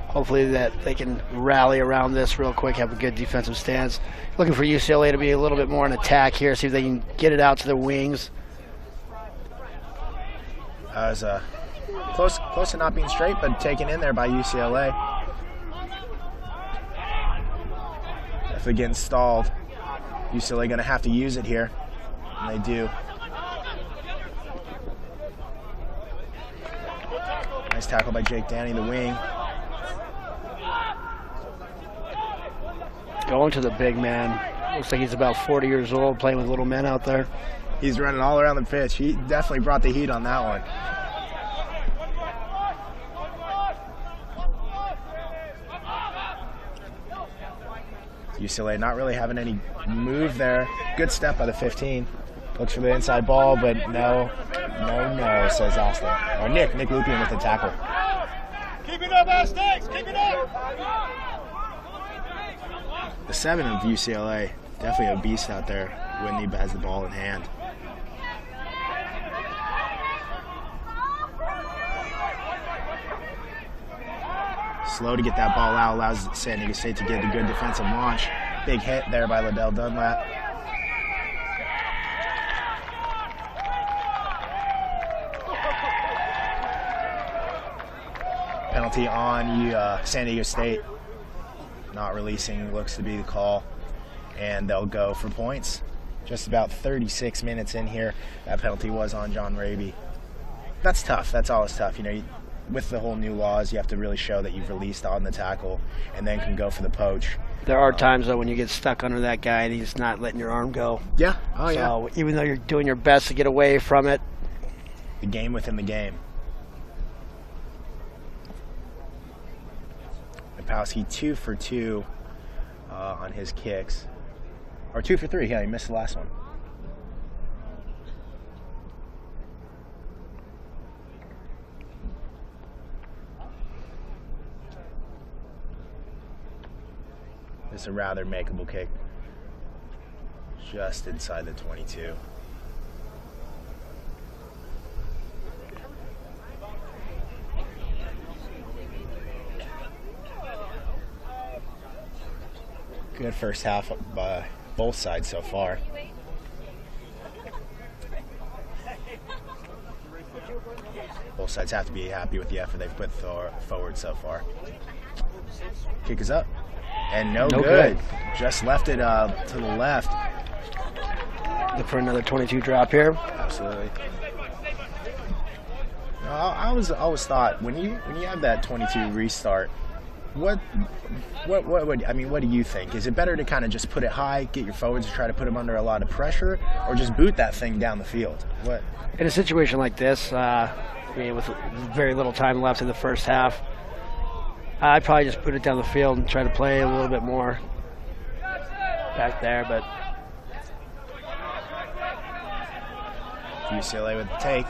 Hopefully that they can rally around this real quick, have a good defensive stance. Looking for UCLA to be a little bit more in attack here, see if they can get it out to the wings. That was close to not being straight, but taken in there by UCLA. If they get installed, UCLA going to have to use it here, and they do. Nice tackle by Jake Danny, the wing. Going to the big man. Looks like he's about 40 years old, playing with little men out there. He's running all around the pitch. He definitely brought the heat on that one. UCLA not really having any move there. Good step by the 15. Looks for the inside ball, but no, says Austin. Or Nick Lupien with the tackle. Keep it up, Aztecs! Keep it up! The 7 of UCLA, definitely a beast out there when he has the ball in hand. Slow to get that ball out, allows San Diego State to get a good defensive launch. Big hit there by Liddell Dunlap. Penalty on San Diego State. Not releasing looks to be the call. And they'll go for points. Just about 36 minutes in here. That penalty was on John Raby. That's tough. That's always tough. You know, with the whole new laws, you have to really show that you've released on the tackle and then can go for the poach. There are times, though, when you get stuck under that guy and he's not letting your arm go. Yeah. Oh, yeah. So even though you're doing your best to get away from it. The game within the game. Lipowski 2 for 2 on his kicks. Or 2 for 3. Yeah, he missed the last one. It's a rather makeable kick. Just inside the 22. Good first half by both sides so far. Both sides have to be happy with the effort they've put forward so far. Kick is up. And no good. Just left it to the left. Look for another 22 drop here. Absolutely. I always thought when you have that 22 restart, what do you think? Is it better to kind of just put it high, get your forwards to try to put them under a lot of pressure, or just boot that thing down the field? What? In a situation like this, with very little time left in the first half, I'd probably just put it down the field and try to play a little bit more back there, but UCLA with the take.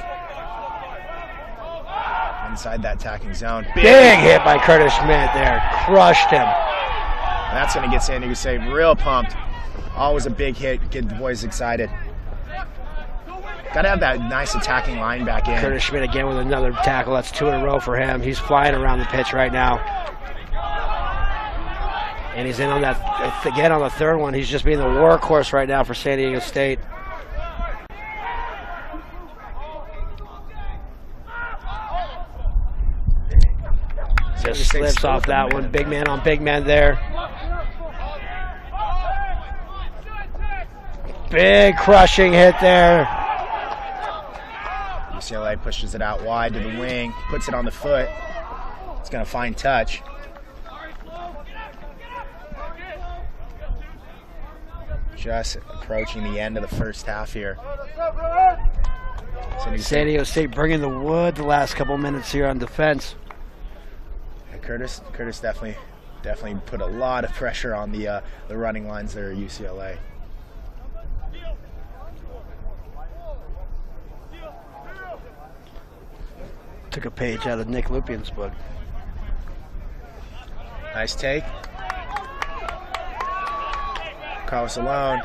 Inside that attacking zone. Big hit by Curtis Schmidt there. Crushed him. And that's going to get San Diego State real pumped. Always a big hit. Get the boys excited. Got to have that nice attacking line back in. Curtis Schmidt again with another tackle. That's 2 in a row for him. He's flying around the pitch right now. And he's in on that, again on the third one. He's just being the workhorse right now for San Diego State. Just slips off that one. Big man on big man there. Big crushing hit there. UCLA pushes it out wide to the wing, puts it on the foot. It's going to find touch. Just approaching the end of the first half here. San Diego State bringing the wood the last couple minutes here on defense. Curtis definitely put a lot of pressure on the running lines there at UCLA. Took a page out of Nick Lupien's book. Nice take. Carlos alone.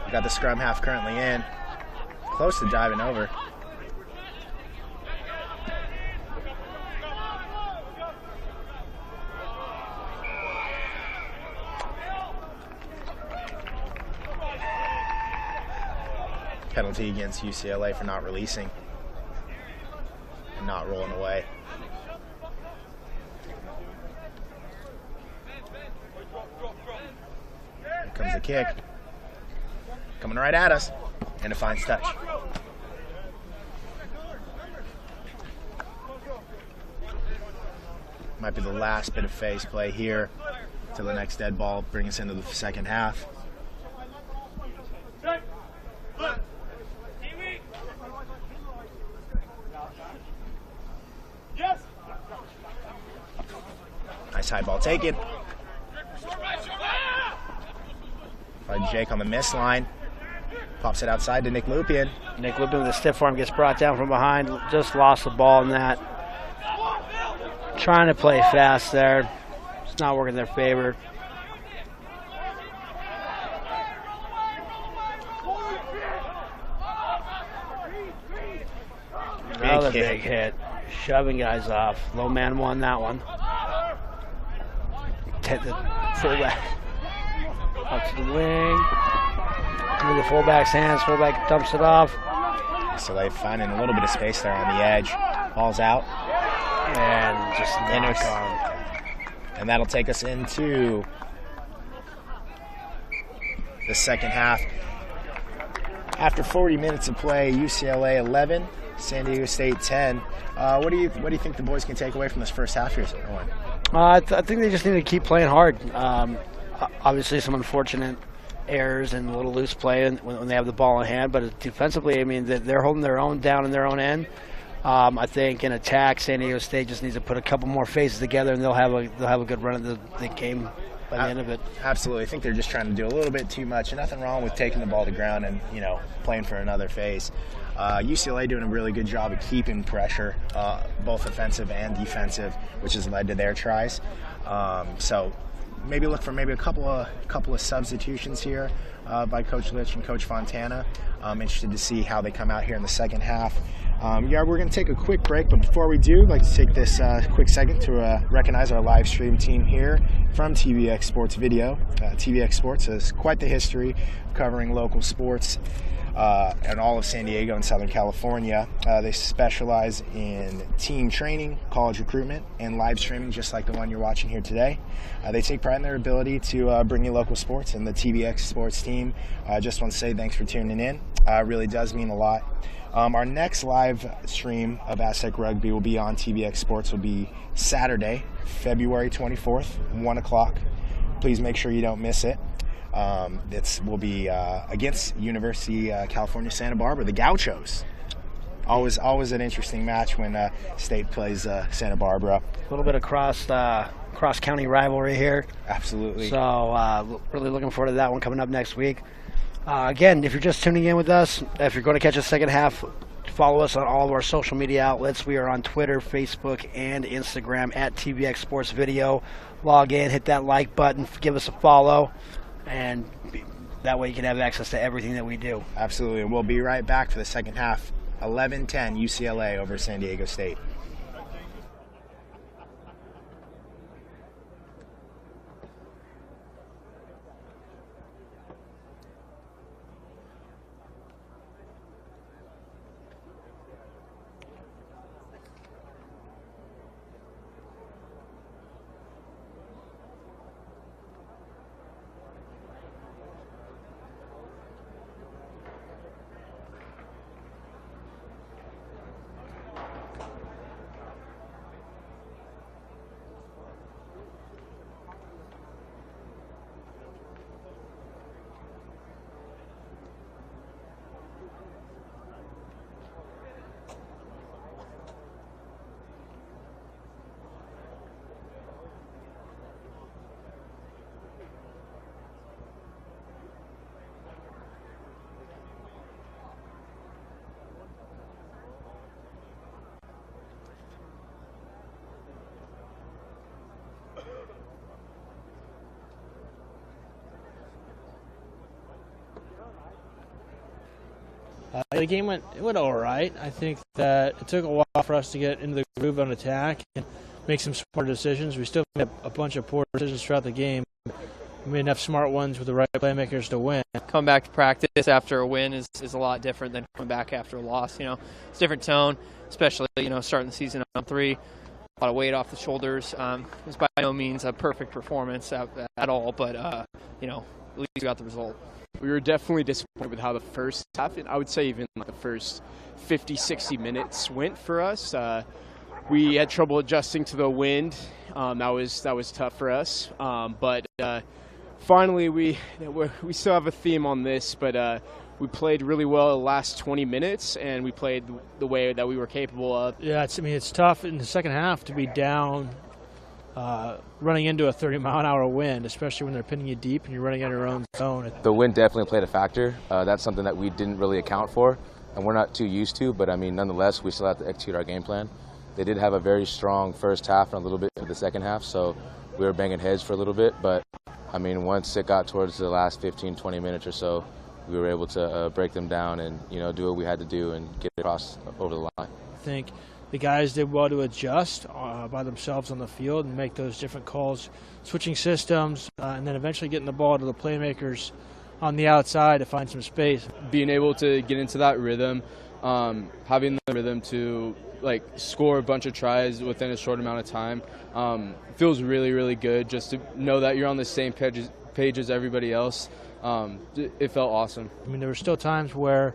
We got the scrum half currently in. Close to diving over. Penalty against UCLA for not releasing and not rolling away. Here comes the kick. Coming right at us. And it finds touch. Might be the last bit of phase play here till the next dead ball bring us into the second half. Nice high ball taken. by Jake on the miss line. Pops it outside to Nick Lupien. Nick Lupien with a stiff arm gets brought down from behind. Just lost the ball in that. Trying to play fast there. It's not working in their favor. Another big hit. Shoving guys off. Low man won that one. Take the fullback up to the wing. Into the fullback's hands. Fullback dumps it off. So they finding a little bit of space there on the edge. Ball's out. And just knock on. And that'll take us into the second half. After 40 minutes of play, UCLA 11, San Diego State 10. What do you think the boys can take away from this first half here, Owen? I think they just need to keep playing hard. Obviously, some unfortunate errors and a little loose play when they have the ball in hand, but defensively, I mean, they're holding their own down in their own end. I think in attack, San Diego State just needs to put a couple more phases together, and they'll have a good run at the game by the end of it. Absolutely. I think they're just trying to do a little bit too much. Nothing wrong with taking the ball to ground and playing for another phase. UCLA doing a really good job of keeping pressure, both offensive and defensive, which has led to their tries. So maybe look for a couple of substitutions here by Coach Litch and Coach Fontana. I'm interested to see how they come out here in the second half. We're going to take a quick break, but before we do, I'd like to take this quick second to recognize our live stream team here from TVX Sports Video. TVX Sports has quite the history of covering local sports in all of San Diego and Southern California. They specialize in team training, college recruitment, and live streaming, just like the one you're watching here today. They take pride in their ability to bring you local sports, and the TVX Sports team just want to say thanks for tuning in. It really does mean a lot. Our next live stream of Aztec Rugby will be on TVX Sports. Will be Saturday, February 24th, 1 o'clock. Please make sure you don't miss it. It will be against University California Santa Barbara, the Gauchos. Always an interesting match when State plays Santa Barbara. A little bit of cross-county rivalry here. Absolutely. So really looking forward to that one coming up next week. Again, if you're just tuning in with us, if you're going to catch the second half, follow us on all of our social media outlets. We are on Twitter, Facebook, and Instagram at TVX Sports Video. Log in, hit that like button, give us a follow, and that way you can have access to everything that we do. Absolutely, and we'll be right back for the second half. 11-10 UCLA over San Diego State. The game went all right. I think that it took a while for us to get into the groove on attack and make some smart decisions. We still made a bunch of poor decisions throughout the game. We made enough smart ones with the right playmakers to win. Coming back to practice after a win is a lot different than coming back after a loss. It's a different tone, especially, starting the season on 3. A lot of weight off the shoulders. It was by no means a perfect performance at all, but, at least we got the result. We were definitely disappointed with how the first half, and I would say even the first 50, 60 minutes went for us. We had trouble adjusting to the wind. That was tough for us. But finally, we still have a theme on this, but we played really well the last 20 minutes, and we played the way that we were capable of. Yeah, it's tough in the second half to be down running into a 30-mile-an-hour wind, especially when they're pinning you deep and you're running out of your own zone. The wind definitely played a factor. That's something that we didn't really account for, and we're not too used to, but I mean, nonetheless, we still have to execute our game plan. They did have a very strong first half and a little bit of the second half, so we were banging heads for a little bit, but I mean, once it got towards the last 15, 20 minutes or so, we were able to break them down and, do what we had to do and get across over the line. I think the guys did well to adjust by themselves on the field and make those different calls, switching systems, and then eventually getting the ball to the playmakers on the outside to find some space. Being able to get into that rhythm, having the rhythm to score a bunch of tries within a short amount of time, feels really, really good. Just to know that you're on the same page as everybody else, it felt awesome. I mean, there were still times where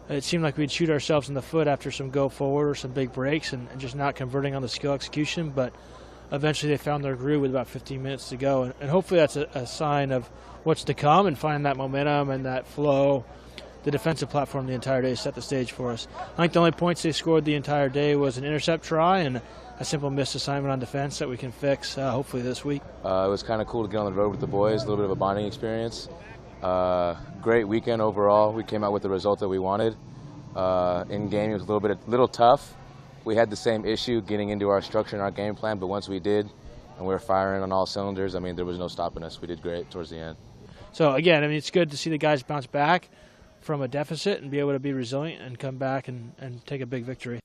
it seemed like we'd shoot ourselves in the foot after some go forward or some big breaks and just not converting on the skill execution, but eventually they found their groove with about 15 minutes to go, and hopefully that's a sign of what's to come, and finding that momentum and that flow. The defensive platform the entire day set the stage for us. I think the only points they scored the entire day was an intercept try and a simple missed assignment on defense that we can fix hopefully this week. It was kind of cool to get on the road with the boys, a little bit of a bonding experience. Great weekend overall. We came out with the result that we wanted. In game, it was a little tough. We had the same issue getting into our structure and our game plan, but once we did, and we were firing on all cylinders, I mean, there was no stopping us. We did great towards the end. So again, I mean, it's good to see the guys bounce back from a deficit and be able to be resilient and come back and take a big victory.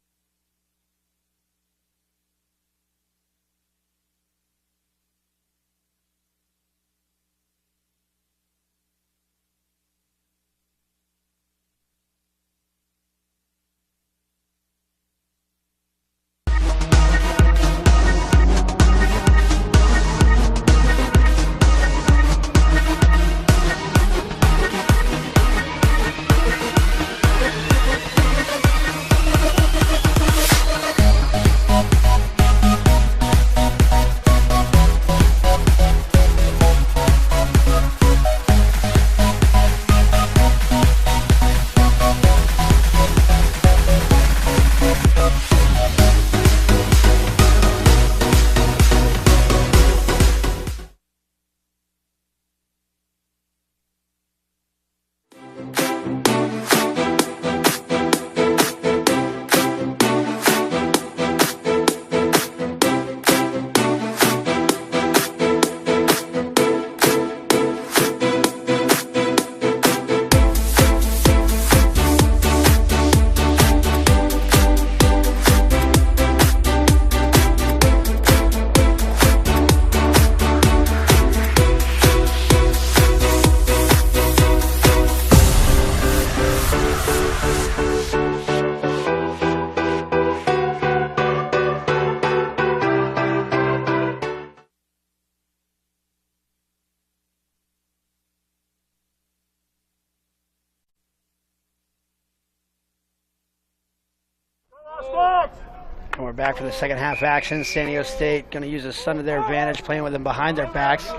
And we're back for the second half action. San Diego State going to use a son to their advantage, playing with them behind their backs.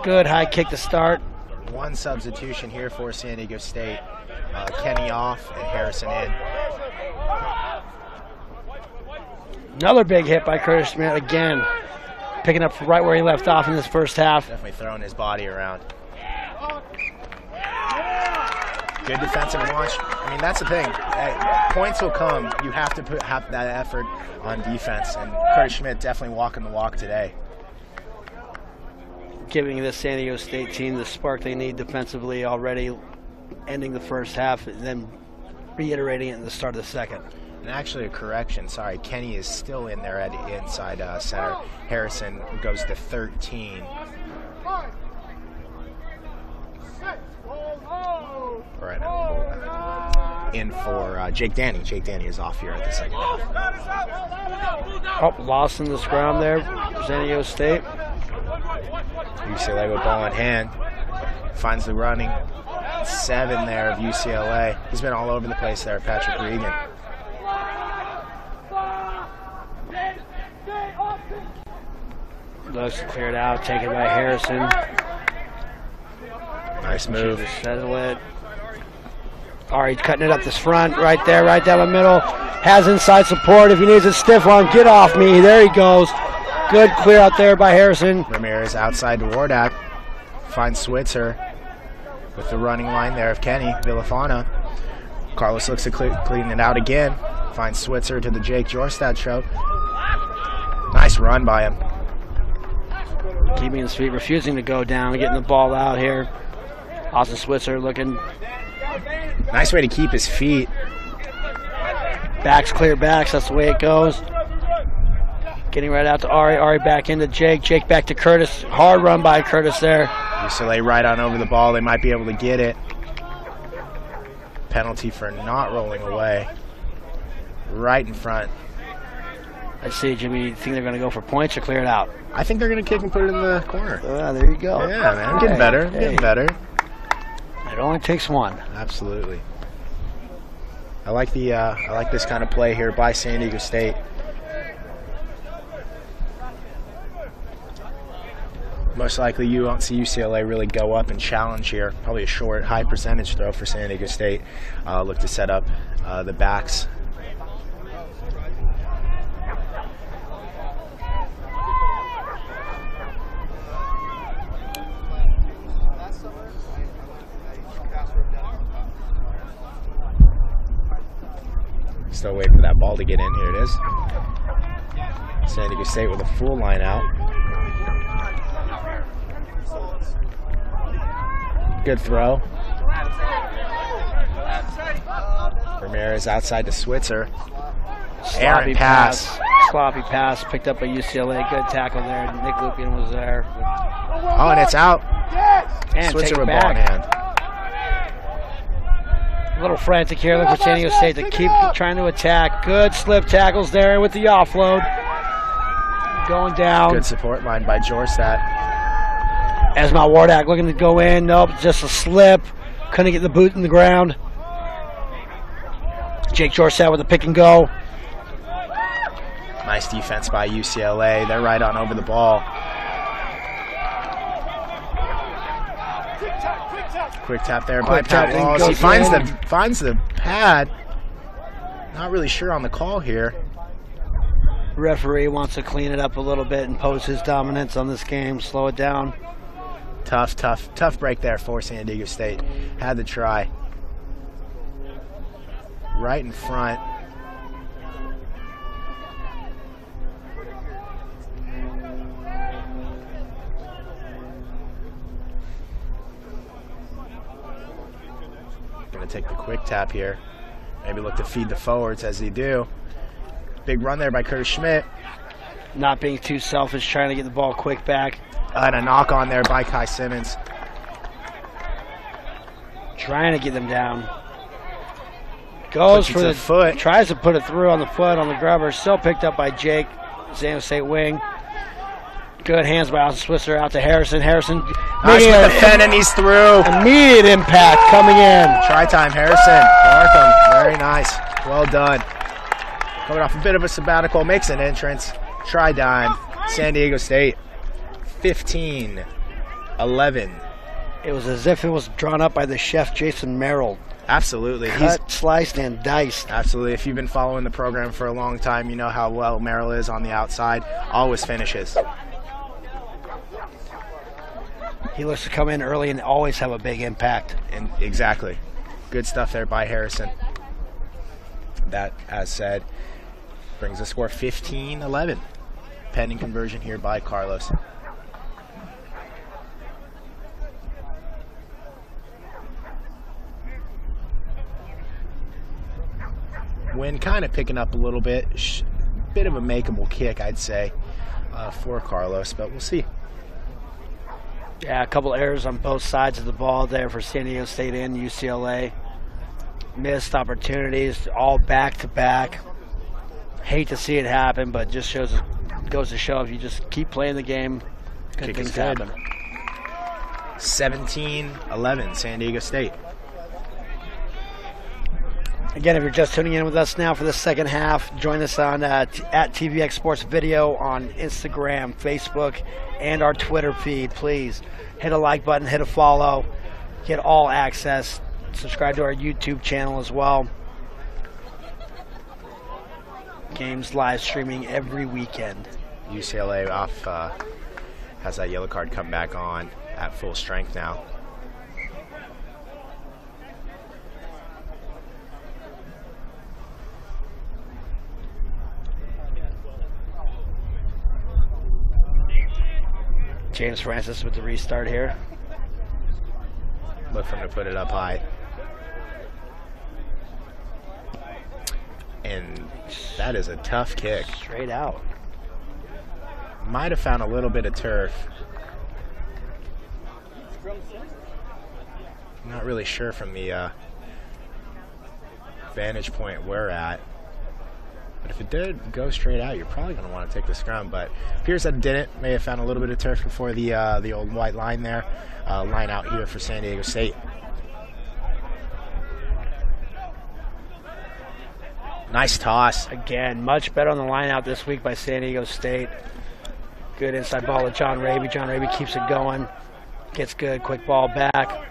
Good high kick to start. One substitution here for San Diego State. Kenny off and Harrison in. Another big hit by Curtis Schmidt again, picking up right where he left off in this first half. Definitely throwing his body around. Good defensive launch. I mean, that's the thing. Points will come. You have to have that effort on defense, and Curtis Schmidt definitely walking the walk today. Giving this San Diego State team the spark they need defensively already, ending the first half and then reiterating it in the start of the second. And actually a correction, sorry, Kenny is still in there at inside center. Harrison goes to 13. All right, in for Jake Danny. Jake Danny is off here at the second half. Oh, lost in the scrum there, San Diego State. UCLA with ball in hand. Finds the running 7 there of UCLA. He's been all over the place there, Patrick Regan. Looks cleared out, taken by Harrison. Nice move. Settle it. All right, cutting it up this front, right there, right down the middle. Has inside support. If he needs a stiff arm, get off me. There he goes. Good clear out there by Harrison. Ramirez outside to Wardak. Finds Switzer with the running line there of Kenny Villafana. Carlos looks to clean it out again. Finds Switzer to the Jake Jorstad show. Nice run by him. Keeping his feet, refusing to go down, getting the ball out here. Austin Switzer looking. Nice way to keep his feet. Backs clear backs, that's the way it goes. Getting right out to Ari. Ari back into Jake. Jake back to Curtis. Hard run by Curtis there. UCLA right on over the ball. They might be able to get it. Penalty for not rolling away. Right in front. Let's see, Jimmy. You think they're going to go for points or clear it out? I think they're going to kick and put it in the corner. There you go. Yeah, man. I'm getting better. I'm getting better. It only takes one. Absolutely. I like this kind of play here by San Diego State. Most likely you won't see UCLA really go up and challenge here. Probably a short, high percentage throw for San Diego State. Look to set up the backs. Still waiting for that ball to get in. Here it is. San Diego State with a full line out. Good throw. Ramirez outside to Switzer. Sloppy pass. Sloppy pass picked up by UCLA. Good tackle there. Nick Lupien was there. Oh, and it's out. And Switzer with back. ball in hand. A little frantic here. Look for San Diego State to keep trying to attack. Good slip tackles there with the offload. Going down. Good support line by Jorstad. Esma Wardak looking to go in. Nope, just a slip. Couldn't get the boot in the ground. Jake Jorstad with a pick and go. Nice defense by UCLA. They're right on over the ball. Quick tap there by Pat Walls. He finds the pad. Not really sure on the call here. Referee wants to clean it up a little bit and pose his dominance on this game. Slow it down. Tough break there for San Diego State. Had to try. Right in front. Going to take the quick tap here. Maybe look to feed the forwards as they do. Big run there by Curtis Schmidt. Not being too selfish, trying to get the ball quick back. And a knock on there by Kai Simmons. Trying to get them down. Goes for the foot. Tries to put it through on the foot on the grubber. Still picked up by Jake. San Diego State wing. Good hands by Austin Switzer out to Harrison. Harrison. Nice with the fen, and he's through. Immediate impact coming in. Try time, Harrison. Markham. Very nice. Well done. Coming off a bit of a sabbatical. Makes an entrance. Try dime. San Diego State. 15-11. It was as if it was drawn up by the chef Jason Merrill. Absolutely. Cut, sliced, and diced. Absolutely. If you've been following the program for a long time, you know how well Merrill is on the outside. Always finishes. He looks to come in early and always have a big impact. And exactly. Good stuff there by Harrison. That, as said, brings the score 15-11. Pending conversion here by Carlos. Wind kind of picking up a little bit. Bit of a makeable kick, I'd say, for Carlos, but we'll see. Yeah, a couple errors on both sides of the ball there for San Diego State and UCLA. Missed opportunities, all back-to-back. Hate to see it happen, but just goes to show if you just keep playing the game, good things happen. 17-11, San Diego State. Again, if you're just tuning in with us now for the second half, join us on at TVX Sports Video on Instagram, Facebook, and our Twitter feed. Please hit a like button, hit a follow, get all access. Subscribe to our YouTube channel as well. Games live streaming every weekend. UCLA off, has that yellow card come back on at full strength now. James Francis with the restart here. Look for him to put it up high. And that is a tough kick. Straight out. Might have found a little bit of turf. Not really sure from the vantage point we're at. But if it did go straight out, you're probably going to want to take the scrum. But appears that it didn't. May have found a little bit of turf before the old white line there. Line out here for San Diego State. Nice toss. Again, much better on the line out this week by San Diego State. Good inside ball to John Raby. John Raby keeps it going. Gets good. Quick ball back.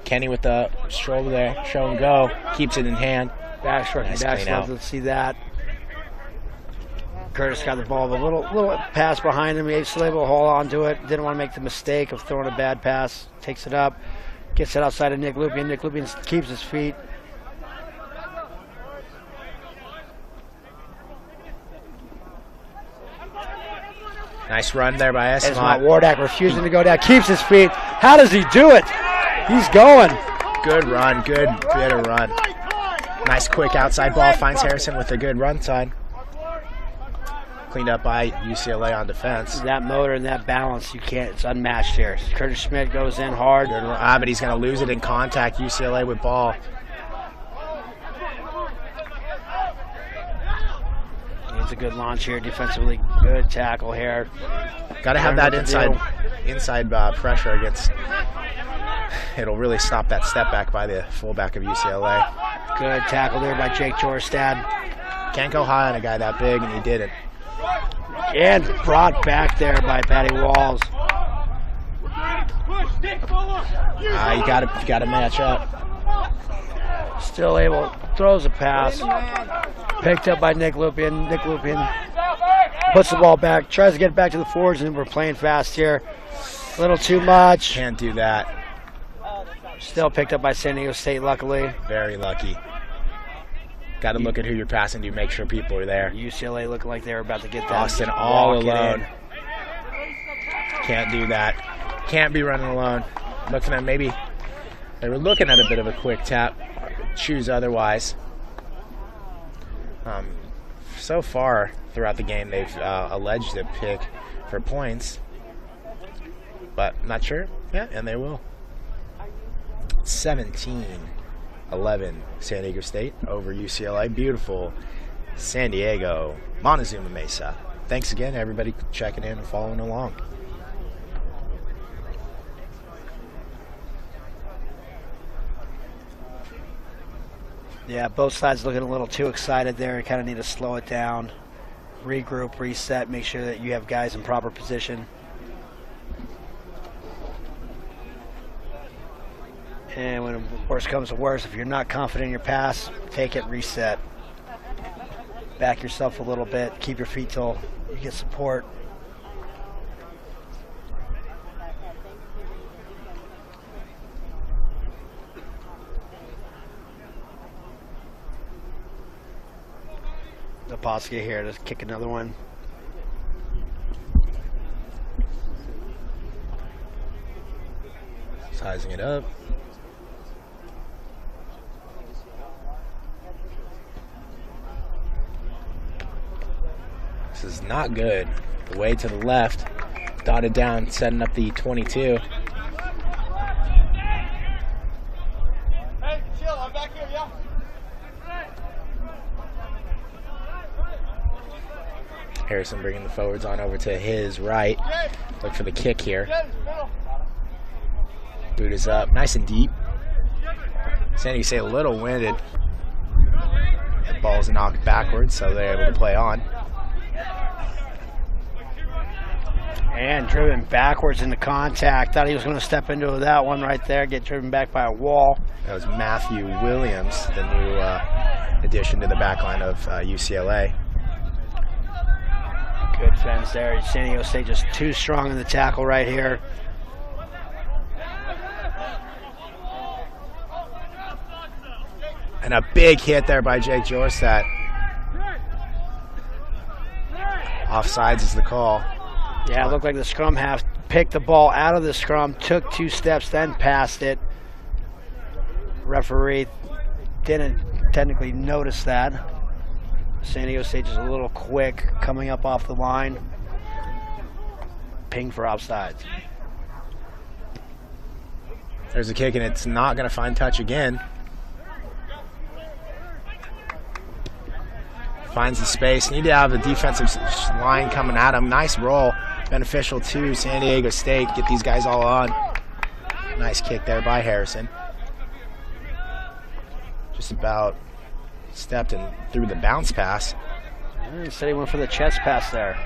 Kenny with the stroll there. Show and go. Keeps it in hand. Backstroke. Nice Backstroke. Let's see that. Curtis got the ball. A little pass behind him. He was able to hold on to it. Didn't want to make the mistake of throwing a bad pass. Takes it up. Gets it outside of Nick Lupien. Nick Lupien keeps his feet. Nice run there by Esmont. Wardak refusing to go down. Keeps his feet. How does he do it? He's going. Good run. Good bit of run. Nice quick outside ball. Finds Harrison with a good run side. Cleaned up by UCLA on defense. That motor and that balance, you can't. It's unmatched here. Curtis Schmidt goes in hard. But he's going to lose it in contact. UCLA with ball. Needs a good launch here defensively. Good tackle here. Got to have that inside pressure against. It'll really stop that step back by the fullback of UCLA. Good tackle there by Jake Jorstad. Can't go high on a guy that big, and he did it. And brought back there by Patty Walls. You got to match up. Still able, throws a pass. Picked up by Nick Lupien. Nick Lupien puts the ball back, tries to get it back to the forwards, and we're playing fast here. A little too much. Can't do that. Still picked up by San Diego State, luckily. Very lucky. Got to look at who you're passing to, make sure people are there. UCLA looking like they were about to get that. Austin all alone. Can't do that. Can't be running alone. Looking at maybe, they were looking at a bit of a quick tap. Choose otherwise. So far throughout the game, they've alleged a pick for points, but not sure. Yeah, and they will. 17-11 San Diego State over UCLA. Beautiful San Diego, Montezuma Mesa. Thanks again, everybody, checking in and following along. Yeah, both sides looking a little too excited there. You kind of need to slow it down, regroup, reset, make sure that you have guys in proper position. And when worse comes to worse, if you're not confident in your pass, take it, reset. Back yourself a little bit, keep your feet till you get support. Naposka here to kick another one. Sizing it up. This is not good. Way to the left. Dotted down, setting up the 22. Hey, chill, I'm back here, yeah? Harrison bringing the forwards on over to his right. Look for the kick here. Boot is up, nice and deep. San Diego State a little winded. The ball's knocked backwards, so they're able to play on. And driven backwards into contact. Thought he was going to step into that one right there, get driven back by a wall. That was Matthew Williams, the new addition to the back line of UCLA. Good fence there. San Diego State just too strong in the tackle right here. And a big hit there by Jake Jorstad. Offsides is the call. Yeah, it looked like the scrum half picked the ball out of the scrum, took 2 steps, then passed it. Referee didn't technically notice that. San Diego State just a little quick coming up off the line. Ping for offsides. There's a kick, and it's not going to find touch again. Finds the space. Need to have a defensive line coming at him. Nice roll. Beneficial to San Diego State. Get these guys all on. Nice kick there by Harrison. Just about stepped and threw the bounce pass. Instead he went for the chest pass there.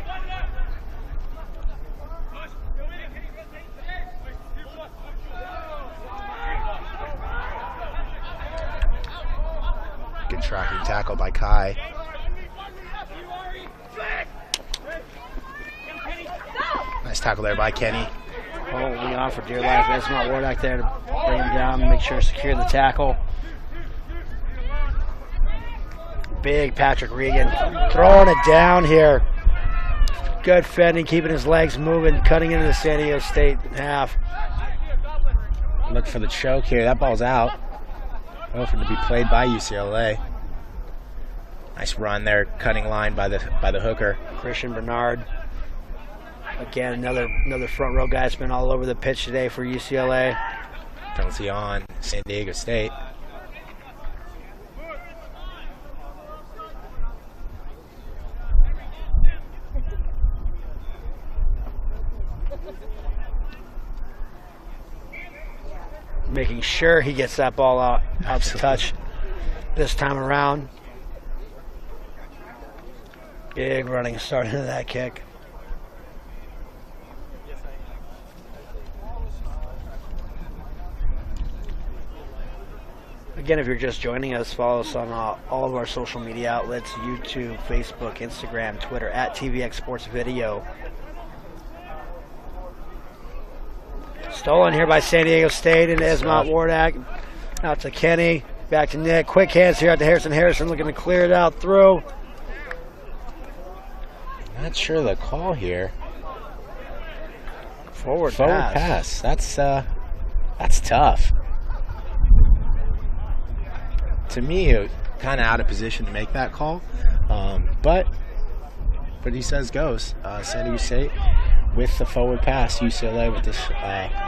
Good tracking tackle by Kai. Nice tackle there by Kenny. Holding on for dear life. That's not Wardak there to bring him down, make sure to secure the tackle. Big Patrick Regan throwing it down here. Good fending, keeping his legs moving, cutting into the San Diego State half. Look for the choke here. That ball's out. Hoping to be played by UCLA. Nice run there, cutting line by the hooker. Christian Bernard. Again, another front row guy that's been all over the pitch today for UCLA. Penalty on San Diego State. Making sure he gets that ball out to touch this time around. Big running start into that kick. Again, if you're just joining us, follow us on all of our social media outlets, YouTube, Facebook, Instagram, Twitter, at TVX Sports Video. Stolen here by San Diego State into Esmont Wardak. Out to Kenny, back to Nick. Quick hands here out to Harrison. Harrison looking to clear it out through. Not sure the call here. Forward pass. That's tough. To me, kind of out of position to make that call, but he says goes. San Diego State with the forward pass. UCLA with this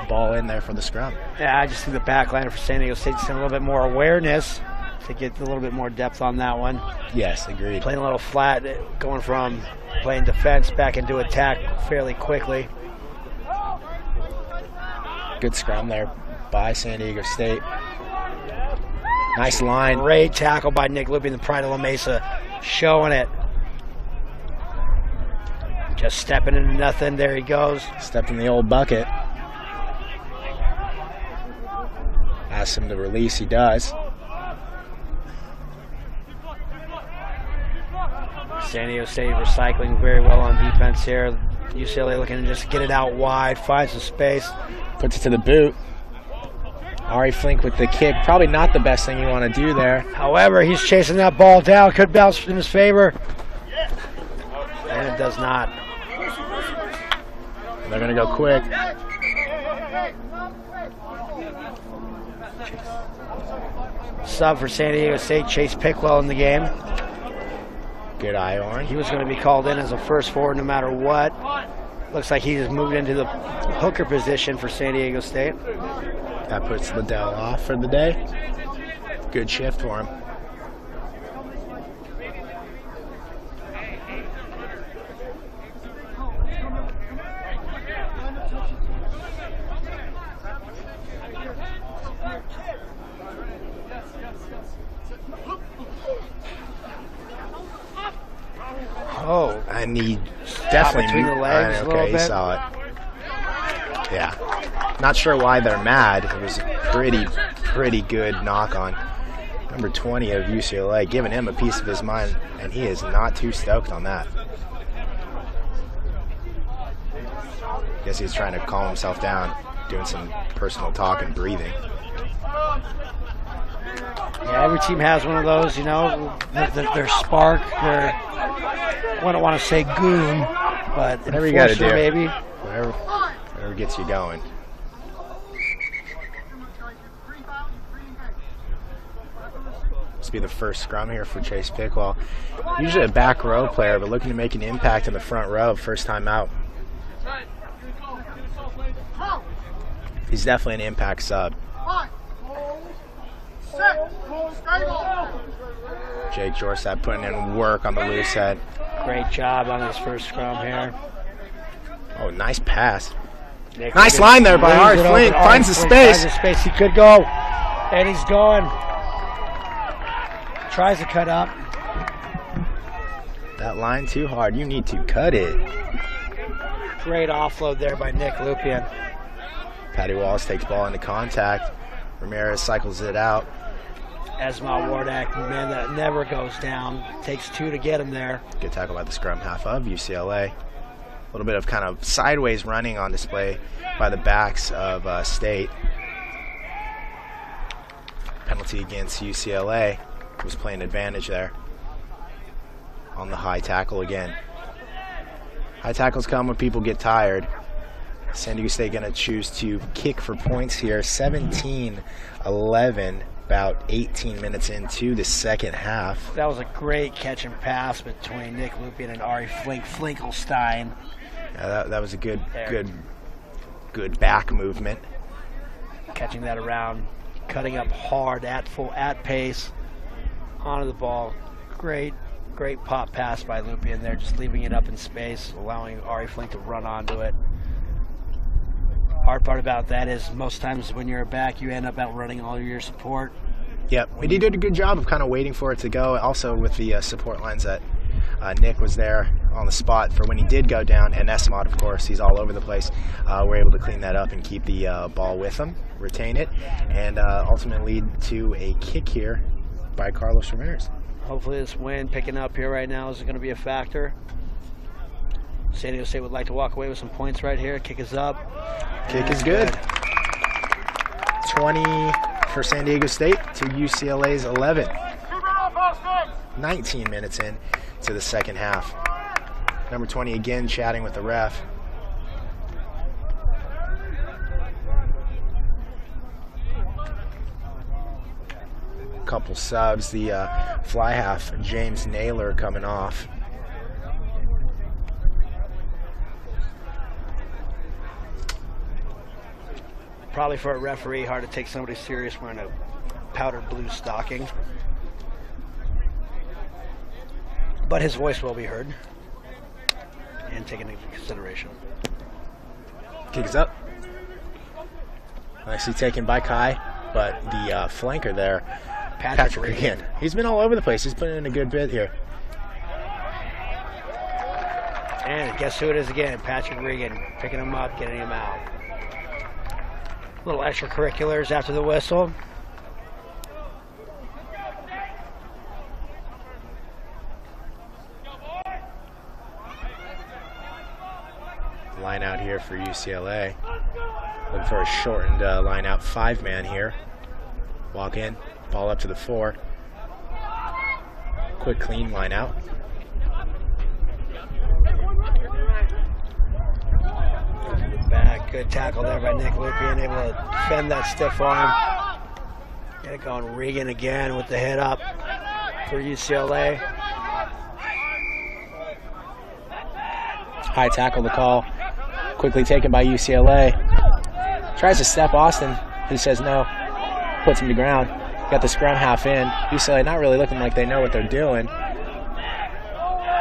ball in there for the scrum. Yeah, I just think the backliner for San Diego State just a little bit more awareness to get a little bit more depth on that one. Yes, agreed. Playing a little flat, going from playing defense back into attack fairly quickly. Good scrum there by San Diego State. Nice line. Great tackle by Nick Lupi, the pride of La Mesa, showing it. Just stepping into nothing. There he goes. Stepped in the old bucket. Asks him to release. He does. San Diego State recycling very well on defense here. UCLA looking to just get it out wide, find some space. Puts it to the boot. Ari Flink with the kick. Probably not the best thing you want to do there. However, he's chasing that ball down. Could bounce in his favor. And it does not. They're going to go quick. Sub for San Diego State, Chase Pickwell in the game. Good eye on. He was going to be called in as a first forward no matter what. Looks like he just moved into the hooker position for San Diego State. That puts Liddell off for the day. Good shift for him. Oh, and he definitely between the legs a little he bit. saw it. Yeah. Not sure why they're mad. It was a pretty good knock on number 20 of UCLA, giving him a piece of his mind, and he is not too stoked on that. Guess he's trying to calm himself down, doing some personal talk and breathing. Yeah, every team has one of those, you know, their spark, their, I don't want to say goon, but whatever you got to do, maybe. Whatever gets you going. This will be the first scrum here for Chase Pickwell. Usually a back row player, but looking to make an impact in the front row, first time out. He's definitely an impact sub. Jake Jorsat putting in work on the loose head. Great job on his first scrum here. Oh, nice pass. Nice line there by Ari Flink. Finds the space. He could go. And he's going. Tries to cut up. That line too hard. You need to cut it. Great offload there by Nick Lupien. Patty Wallace takes ball into contact. Ramirez cycles it out. Esma Wardak, man, that never goes down. Takes two to get him there. Good tackle by the scrum half of UCLA. A little bit of kind of sideways running on display by the backs of State. Penalty against UCLA. Was playing advantage there on the high tackle again. High tackles come when people get tired. San Diego State going to choose to kick for points here. 17-11, about 18 minutes into the second half. That was a great catch and pass between Nick Lupien and Ari Flinkelstein. Yeah, that was a good back movement. Catching that around, cutting up hard at pace onto the ball. Great pop pass by Lupien there, just leaving it up in space, allowing Ari Flink to run onto it. Hard part about that is most times when you're a back, you end up outrunning all your support. Yep, but he did a good job of kind of waiting for it to go. Also with the support lines that Nick was there on the spot for when he did go down, and Esmod, of course, he's all over the place. We're able to clean that up and keep the ball with him, retain it, and ultimately lead to a kick here by Carlos Ramirez. Hopefully this wind picking up here right now is going to be a factor. San Diego State would like to walk away with some points right here. Kick is up. Kick is good. 20 for San Diego State to UCLA's 11. 19 minutes in to the second half. Number 20 again chatting with the ref. Couple subs. The fly half, James Naylor, coming off. Probably for a referee, hard to take somebody serious wearing a powder blue stocking. But his voice will be heard and taken into consideration. Kick is up. Nicely taken by Kai, but the flanker there, Patrick Regan. He's been all over the place. He's putting in a good bit here. And guess who it is again? Patrick Regan, picking him up, getting him out. Little extracurriculars after the whistle. Line out here for UCLA. Looking for a shortened line out 5-man here. Walk in, ball up to the 4. Quick clean line out. Back, good tackle there by Nick Lupien, able to bend that stiff arm. Get it going, Regan again with the head up for UCLA. High tackle to call. Quickly taken by UCLA. Tries to step Austin, who says no. Puts him to ground. Got the scrum half in. UCLA not really looking like they know what they're doing.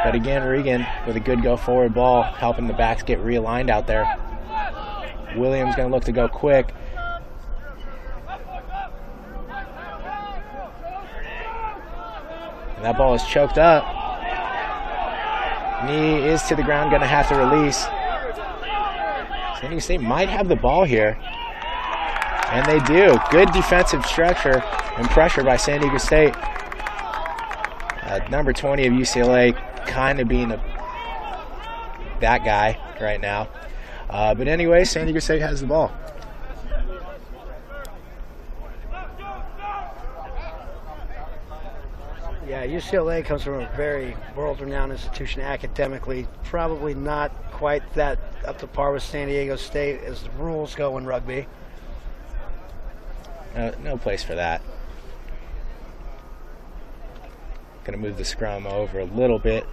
But again, Regan with a good go forward ball, helping the backs get realigned out there. Williams going to look to go quick. And that ball is choked up. Knee is to the ground, going to have to release. San Diego State might have the ball here. And they do. Good defensive structure and pressure by San Diego State. Number 20 of UCLA kind of being that guy right now. But anyway, San Diego State has the ball. Yeah, UCLA comes from a very world-renowned institution academically, probably not quite that up to par with San Diego State as the rules go in rugby. No place for that. Going to move the scrum over a little bit.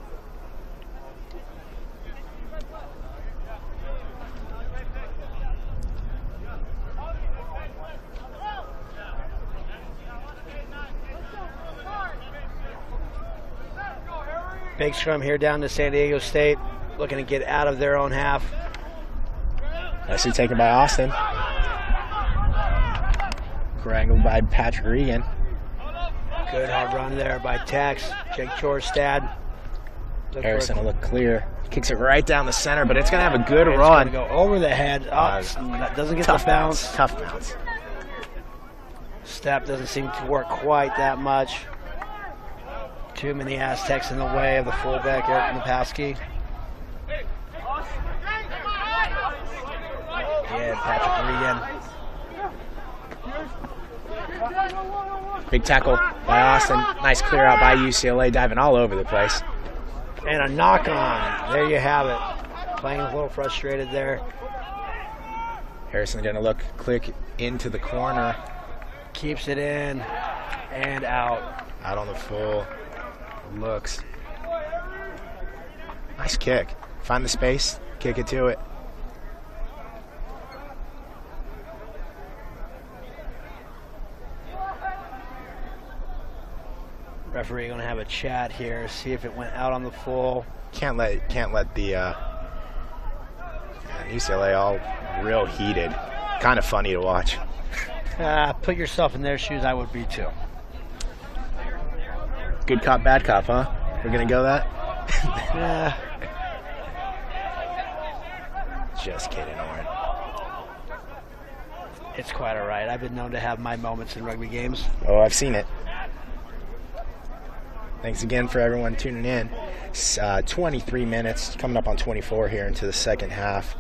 Big scrum here down to San Diego State, looking to get out of their own half. Nicely taken by Austin. Wrangled by Patrick Regan. Good hard run there by Tex. Jake Jorstad. Harrison will look clear. Kicks it right down the center, but it's going to have a good run. Go over the head. Doesn't get the bounce. Tough bounce. Step doesn't seem to work quite that much. Too many Aztecs in the way of the fullback, Eric Napaski. Yeah, Patrick Regan. Big tackle by Austin. Nice clear out by UCLA, diving all over the place. And a knock on. There you have it. Playing a little frustrated there. Harrison going to look quick into the corner. Keeps it in and out. Out on the full. Looks. Nice kick. Find the space, kick it to it. Referee going to have a chat here, see if it went out on the full. Can't let the UCLA all real heated. Kind of funny to watch. Put yourself in their shoes, I would be too. Good cop, bad cop, huh? We're gonna go that? Yeah. Just kidding, Oren. It's quite all right. I've been known to have my moments in rugby games. Oh, I've seen it. Thanks again for everyone tuning in. 23 minutes, coming up on 24 here into the second half.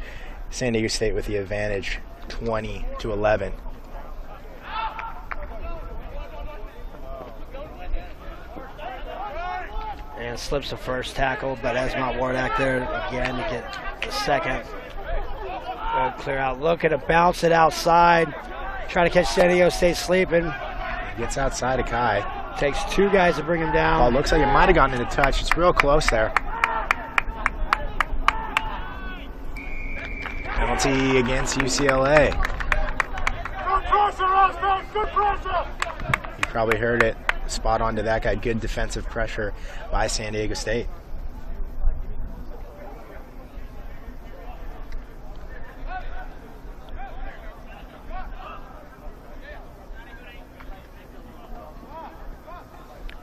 San Diego State with the advantage, 20-11. And slips the first tackle, but Esmont Wardak there again to get the second. Good clear out. Looking to bounce it outside. Trying to catch San Diego State sleeping. Gets outside of Kai. Takes two guys to bring him down. Oh, looks like it might have gotten into touch. It's real close there. Penalty against UCLA. Good pressure, Austin! Good pressure! You probably heard it. Spot on to that guy. Good defensive pressure by San Diego State.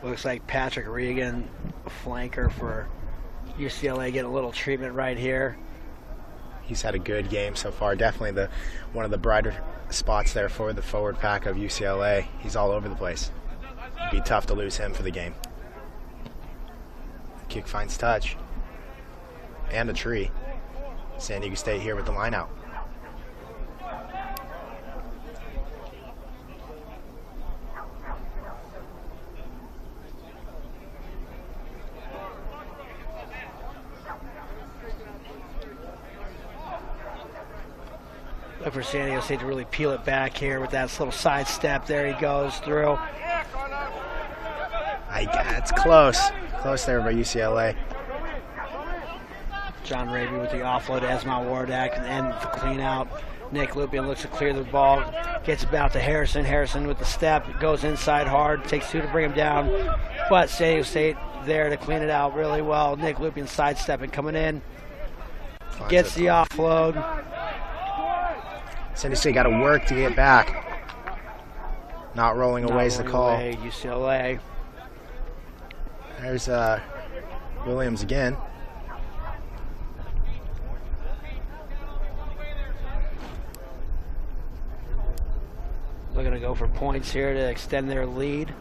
Looks like Patrick Regan, a flanker for UCLA, getting a little treatment right here. He's had a good game so far. Definitely one of the brighter spots there for the forward pack of UCLA. He's all over the place. It'd be tough to lose him for the game. Kick finds touch. And a tree. San Diego State here with the line out. Look for San Diego State to really peel it back here with that little side step. There he goes through. It's close. Close there by UCLA. John Raby with the offload to Esmont Wardak and the clean out. Nick Lupian looks to clear the ball. Gets it back to Harrison. Harrison with the step. Goes inside hard. Takes two to bring him down. But San Diego State there to clean it out really well. Nick Lupian sidestepping coming in. Gets the offload. San Diego State got to work to get back. Not rolling away is the call. Away, UCLA. There's Williams again. Looking to go for points here to extend their lead.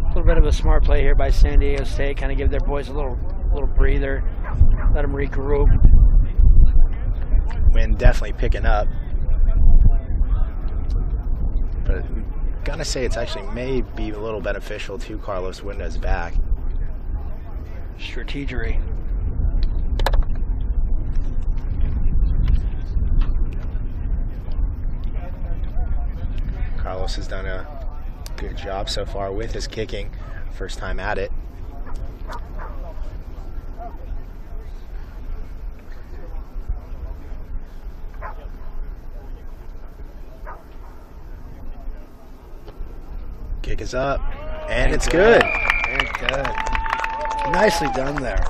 A little bit of a smart play here by San Diego State. Kind of give their boys a little breather, let them regroup. Wind definitely picking up. But I'm gonna say it's actually may be a little beneficial to Carlos Windows back. Strategery. Carlos has done a good job so far with his kicking. First time at it. Kick is up, and it's good. Very good. Nicely done there.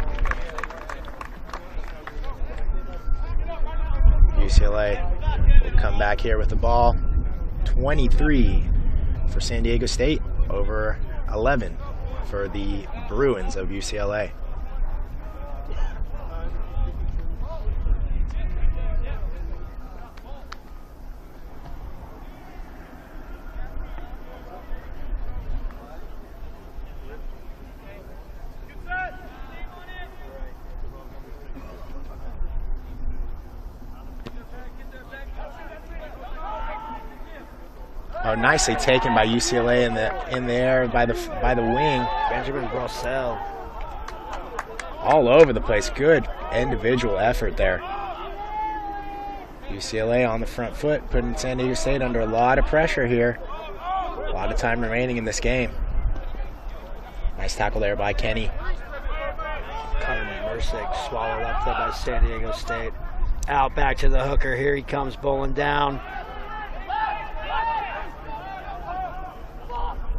UCLA will come back here with the ball. 23 for San Diego State, over 11 for the Bruins of UCLA. Oh, nicely taken by UCLA in the air by the wing. Benjamin Brossell. All over the place. Good individual effort there. UCLA on the front foot, putting San Diego State under a lot of pressure here. A lot of time remaining in this game. Nice tackle there by Kenny. Connor Mersick swallowed up there by San Diego State. Out back to the hooker. Here he comes bowling down.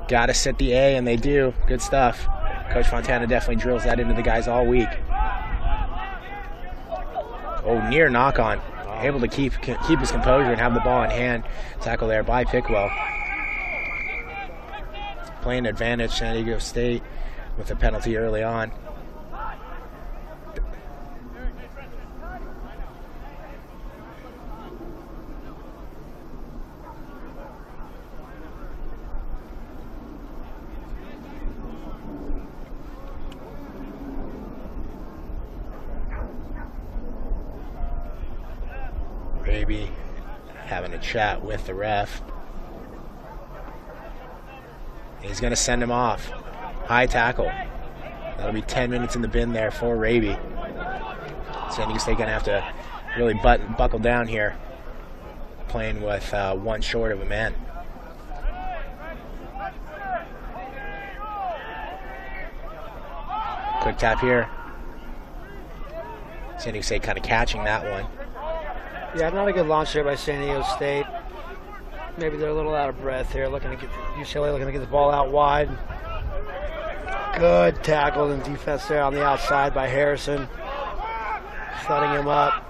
Got to sit the A, and they do. Good stuff. Coach Fontana definitely drills that into the guys all week. Oh, near knock-on. Able to keep his composure and have the ball in hand. Tackle there by Pickwell. Playing advantage, San Diego State with a penalty early on. Raby having a chat with the ref. He's going to send him off. High tackle. That'll be 10 minutes in the bin there for Raby. San Diego State going to have to really buckle down here, playing with one short of a man. Quick tap here. San Diego State kind of catching that one. Yeah, not a good launch there by San Diego State. Maybe they're a little out of breath here. UCLA looking to get the ball out wide. Good tackle and defense there on the outside by Harrison. Flooding him up.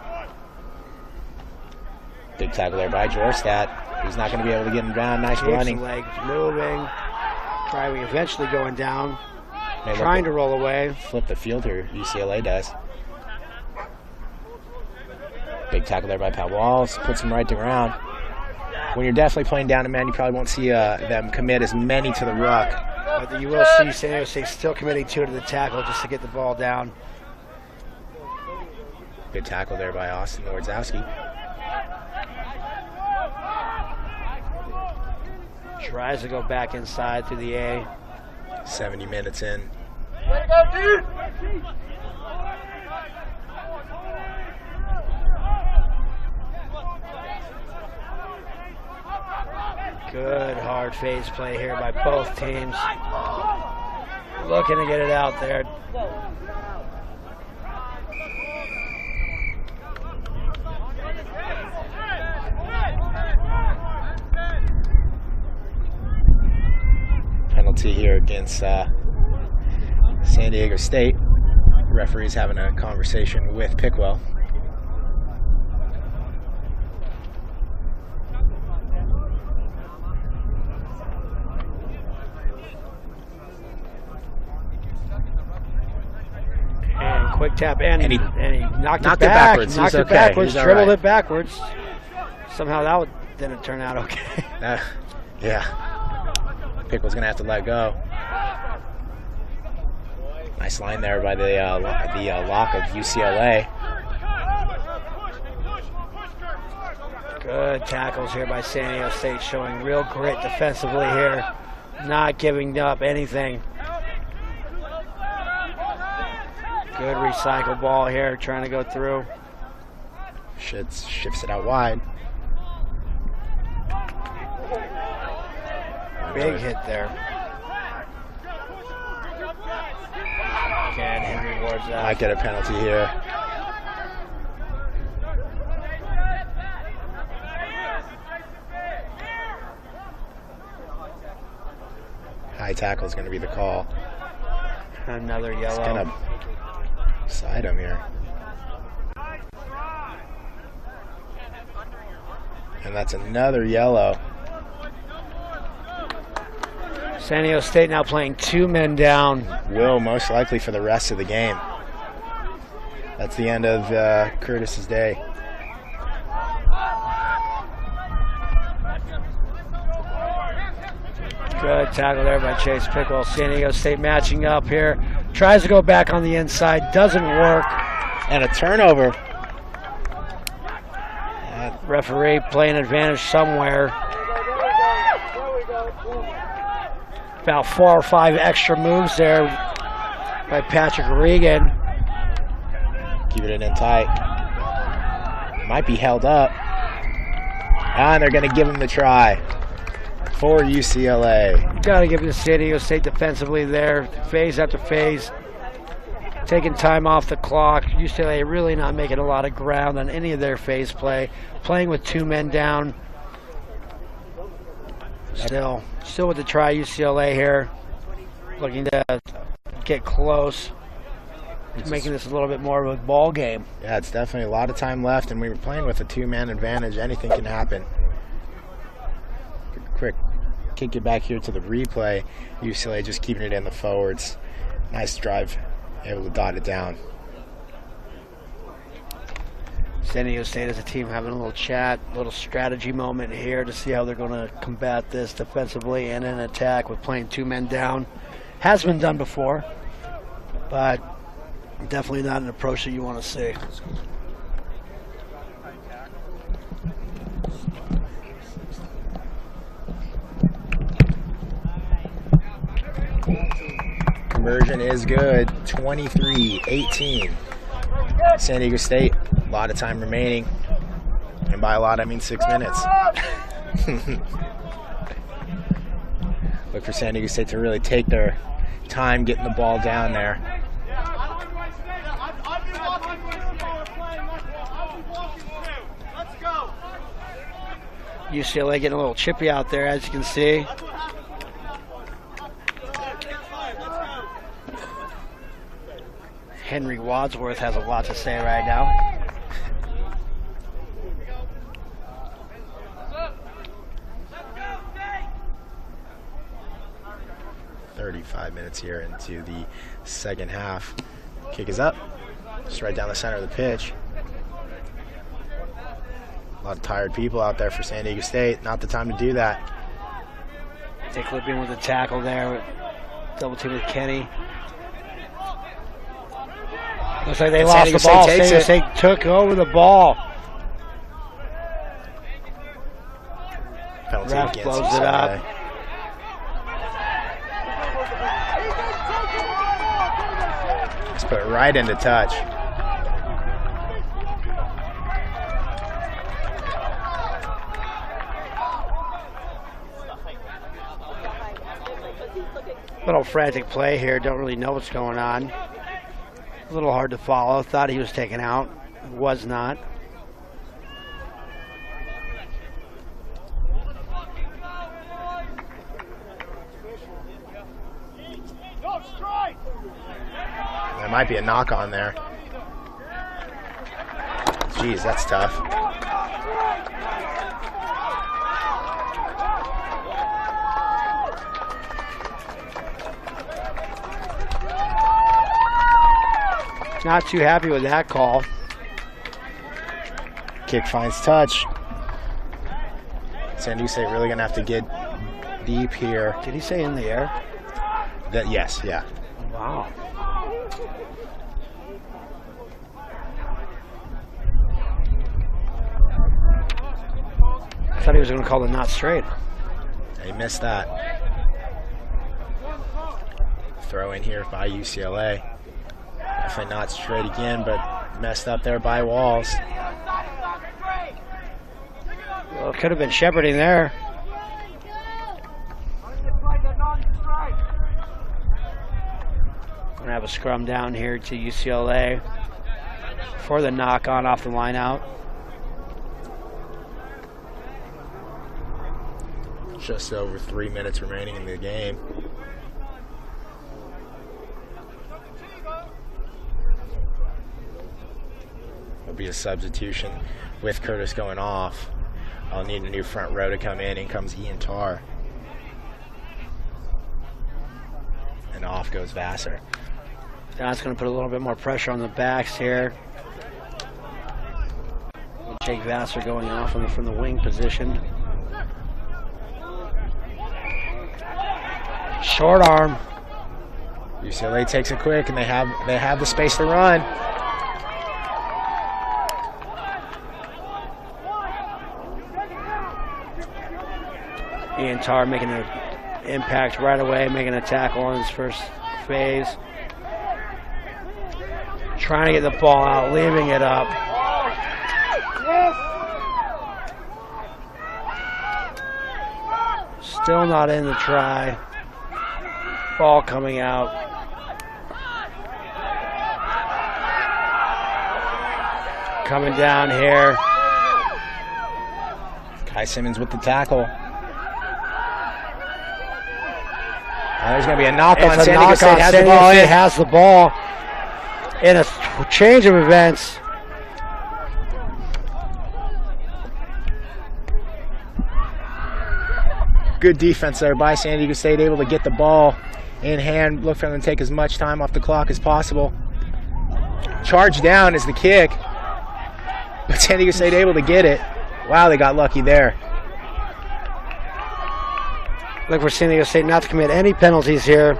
Big tackle there by Jorstad. He's not going to be able to get him down. Nice running. Legs moving. Driving, eventually going down. Trying to roll away. Flip the field here, UCLA does. Big tackle there by Pat Walls. Puts him right to ground. When you're definitely playing down a man, you probably won't see them commit as many to the ruck. But you will see San Diego State still committing two to the tackle just to get the ball down. Good tackle there by Austin Wardzowski. Tries to go back inside through the A. 70 minutes in. Way to go, dude! Good hard phase play here by both teams. Looking to get it out there. Penalty here against San Diego State. The referee's having a conversation with Pickwell. Quick tap, and he knocked it backwards. Knocked it backwards, dribbled it backwards. Somehow that didn't turn out okay. Yeah. Pickwell's going to have to let go. Nice line there by the lock of UCLA. Good tackles here by San Diego State, showing real grit defensively here, not giving up anything. Good recycle ball here, trying to go through. Shifts it out wide. Big hit there. Again, Henry Ward's out. Might get a penalty here. High tackle is going to be the call. Another yellow. It's going to side him here. And that's another yellow. San Diego State now playing 2 men down. Will most likely for the rest of the game. That's the end of Curtis's day. Good tackle there by Chase Pickle. San Diego State matching up here. Tries to go back on the inside. Doesn't work. And a turnover. Referee playing advantage somewhere. About 4 or 5 extra moves there by Patrick Regan. Keep it in tight. Might be held up. And they're going to give him the try for UCLA. Got to give it to San Diego State defensively there. Phase after phase. Taking time off the clock. UCLA really not making a lot of ground on any of their phase play. Playing with 2 men down. Still with the try, UCLA here. Looking to get close. Making this a little bit more of a ball game. Yeah, it's definitely a lot of time left, and we were playing with a 2-man advantage. Anything can happen. Quick kick it back here to the replay. UCLA just keeping it in the forwards. Nice drive, able to dot it down. San Diego State as a team having a little chat, a little strategy moment here to see how they're going to combat this defensively and in attack with playing 2 men down. Has been done before, but definitely not an approach that you want to see. Conversion is good, 23-18. San Diego State, a lot of time remaining. And by a lot, I mean 6 minutes. Look for San Diego State to really take their time getting the ball down there. UCLA getting a little chippy out there, as you can see. Henry Wadsworth has a lot to say right now. 35 minutes here into the second half. Kick is up, just right down the center of the pitch. A lot of tired people out there for San Diego State. Not the time to do that. They clip in with a tackle there. Double team with Kenny. Looks like they lost the ball. San Diego State took over the ball. Penalty Ref against blows it up. Just put it right into touch. Little frantic play here. Don't really know what's going on. A little hard to follow. Thought he was taken out. Was not. There might be a knock on there. Jeez, that's tough. Not too happy with that call. Kick finds touch. San Diego State really gonna have to get deep here. Did he say in the air? Yes, yeah. Wow. I thought he was going to call the not straight. They missed that. Throw in here by UCLA. Definitely not straight again, but messed up there by Walls. Well, it could have been shepherding there. Going to have a scrum down here to UCLA for the knock on off the line out. Just over 3 minutes remaining in the game. There'll be a substitution with Curtis going off. I'll need a new front row to come in. In comes Ian Tarr. And off goes Vassar. That's going to put a little bit more pressure on the backs here. Jake Vassar going off from the wing position. Short arm. UCLA takes it quick, and they have the space to run. Ian Tarr making an impact right away, making a tackle on his first phase. Trying to get the ball out, leaving it up. Still not in the try. Ball coming out. Coming down here. Kai Simmons with the tackle. There's going to be a knock on. San Diego State has the ball. It has the ball in a change of events. Good defense there by San Diego State, able to get the ball in hand. Look for them to take as much time off the clock as possible. Charge down is the kick, but San Diego State able to get it. Wow, they got lucky there. Look for San Diego State not to commit any penalties here.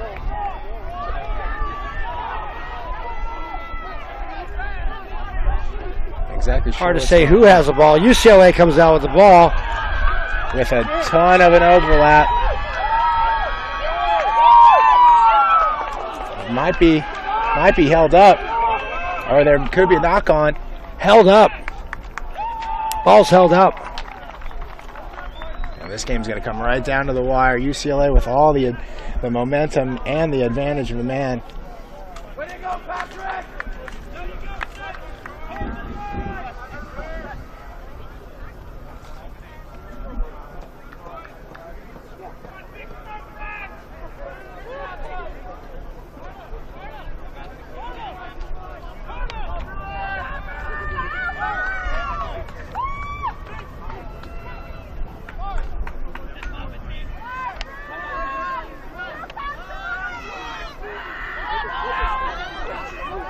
Exactly. Hard to say who has the ball. UCLA comes out with the ball. With a ton of an overlap. Might be held up. Or there could be a knock on. Held up. Ball's held up. And this game's going to come right down to the wire. UCLA with all the momentum and the advantage of the man. Way to go, Patrick!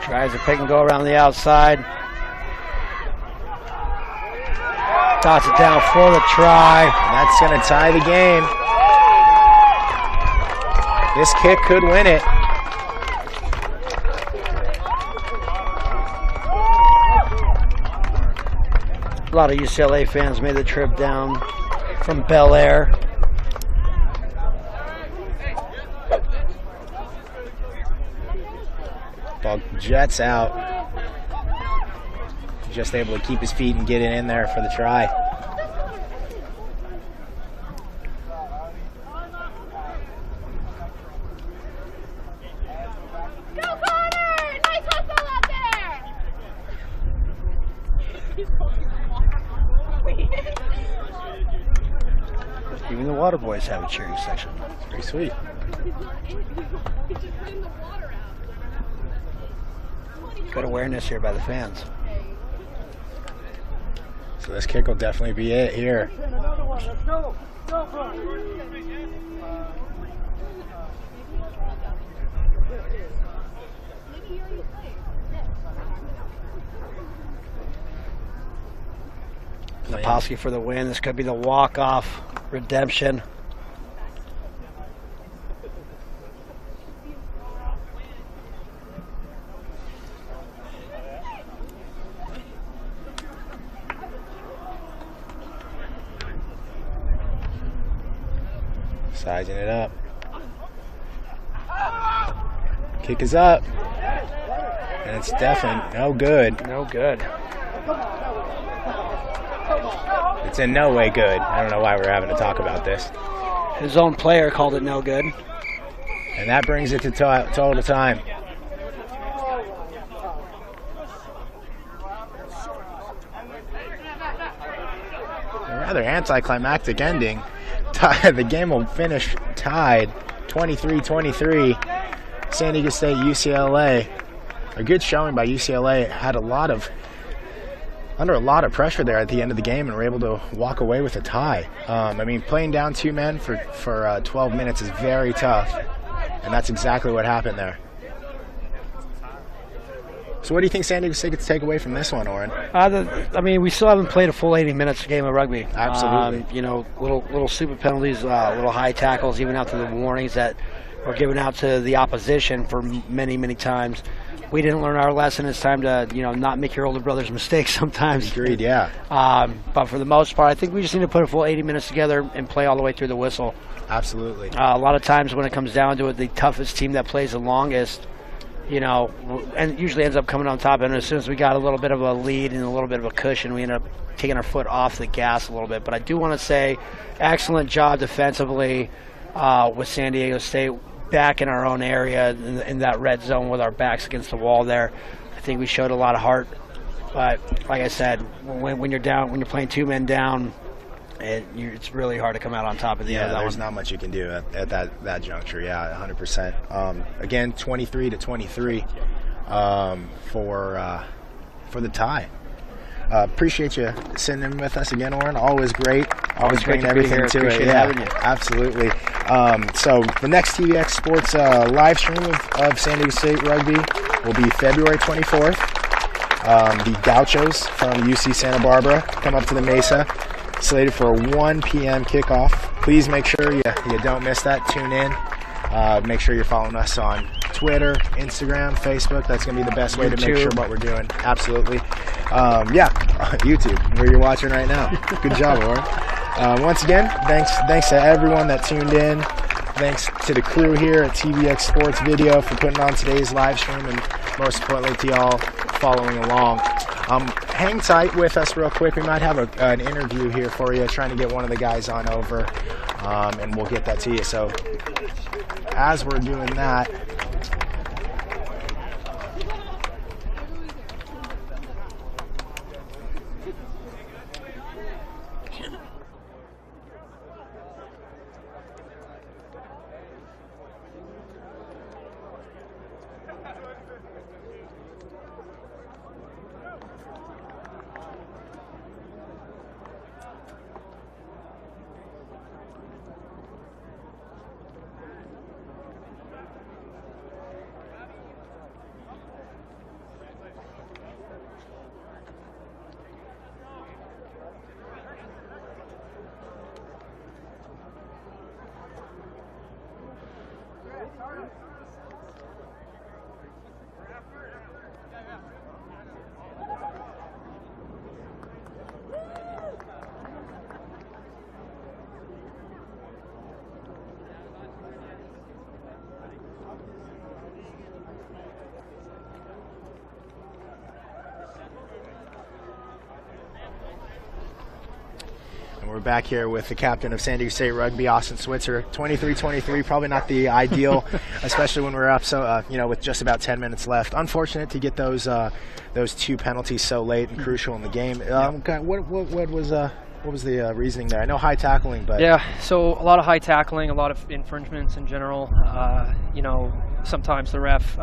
Tries to pick and go around the outside. Dots it down for the try. And that's going to tie the game. This kick could win it. A lot of UCLA fans made the trip down from Bel Air. Ball jets out. Just able to keep his feet and get it in there for the try. Go Connor! Nice hustle out there! Even the Water Boys have a cheering section. Pretty sweet. Good awareness here by the fans. So this kick will definitely be it here. Naposki for the win. This could be the walk-off redemption. Sizing it up. Kick is up. And it's definitely no good. No good. It's in no way good. I don't know why we're having to talk about this. His own player called it no good. And that brings it to total time. A rather anticlimactic ending. The game will finish tied 23-23. San Diego State, UCLA. A good showing by UCLA. Had under a lot of pressure there at the end of the game and were able to walk away with a tie. I mean, playing down 2 men for 12 minutes is very tough, and that's exactly what happened there. So what do you think San Diego State gets to take away from this one, Oren? I mean, we still haven't played a full 80 minutes game of rugby. Absolutely. You know, little stupid penalties, little high tackles, even out to the warnings that were given out to the opposition for many, many times. We didn't learn our lesson. It's time to, not make your older brother's mistakes sometimes. Agreed, yeah. But for the most part, I think we just need to put a full 80 minutes together and play all the way through the whistle. Absolutely. A lot of times when it comes down to it, the toughest team that plays the longest, and usually ends up coming on top. And as soon as we got a little bit of a lead and a little bit of a cushion, we end up taking our foot off the gas a little bit. But I do want to say, excellent job defensively with San Diego State. Back in our own area in that red zone with our backs against the wall there. I think we showed a lot of heart, but like I said, when you're down, when you're playing 2 men down, it's really hard to come out on top at the end of that there's one. not much you can do at that juncture. Yeah, 100%. Again, 23-23 for the tie. Appreciate you sitting in with us again, Oren. Always great. Always bringing everything to it. Yeah, having you. Absolutely. So the next TVX Sports live stream of San Diego State Rugby will be February 24th. The Gauchos from UC Santa Barbara come up to the Mesa, slated for a 1 p.m. kickoff. Please make sure you don't miss that. Tune in. Make sure you're following us on Twitter, Instagram, Facebook. That's going to be the best way to make sure what we're doing. Absolutely. YouTube, where you're watching right now. Good job, Oren. Once again, thanks to everyone that tuned in. Thanks to the crew here at TVX Sports Video for putting on today's live stream, and most importantly to y'all following along. Hang tight with us real quick. We might have an interview here for you, trying to get one of the guys on over, and we'll get that to you. So as we're doing that, we're back here with the captain of San Diego State Rugby, Austin Switzer. 23-23, probably not the ideal, especially when we're up with just about 10 minutes left. Unfortunate to get those 2 penalties so late and crucial in the game. What was the reasoning there? I know high tackling, but so a lot of high tackling, a lot of infringements in general. Sometimes the ref,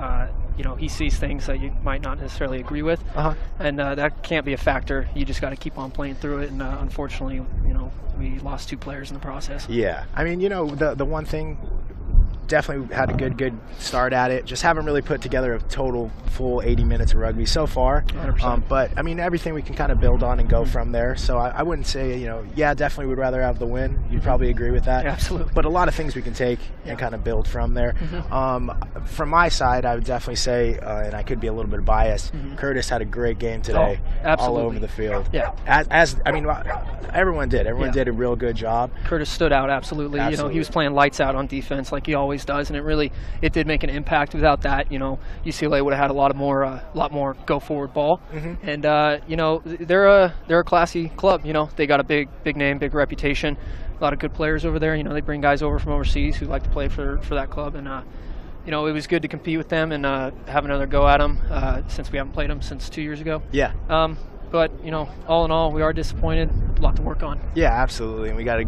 he sees things that you might not necessarily agree with, and that can't be a factor. You just got to keep on playing through it, and unfortunately, we lost 2 players in the process. Yeah, I mean, the one thing definitely had a good start at it. Just haven't really put together a total full 80 minutes of rugby so far. But I mean, everything we can kind of build on and go from there. So I wouldn't say, yeah, definitely would rather have the win. You'd probably agree with that. Yeah, absolutely. But a lot of things we can take and kind of build from there. From my side, I would definitely say, and I could be a little bit biased, Curtis had a great game today, all over the field. Yeah. I mean, everyone did. Everyone did a real good job. Curtis stood out, absolutely. He was playing lights out on defense like he always does, and it did make an impact. Without that, UCLA would have had a lot more go forward ball. And they're a classy club. They got a big name, big reputation, a lot of good players over there. They bring guys over from overseas who like to play for that club, and it was good to compete with them and have another go at them since we haven't played them since 2 years ago. Yeah. But all in all, we are disappointed. A lot to work on. Yeah, absolutely. And we got a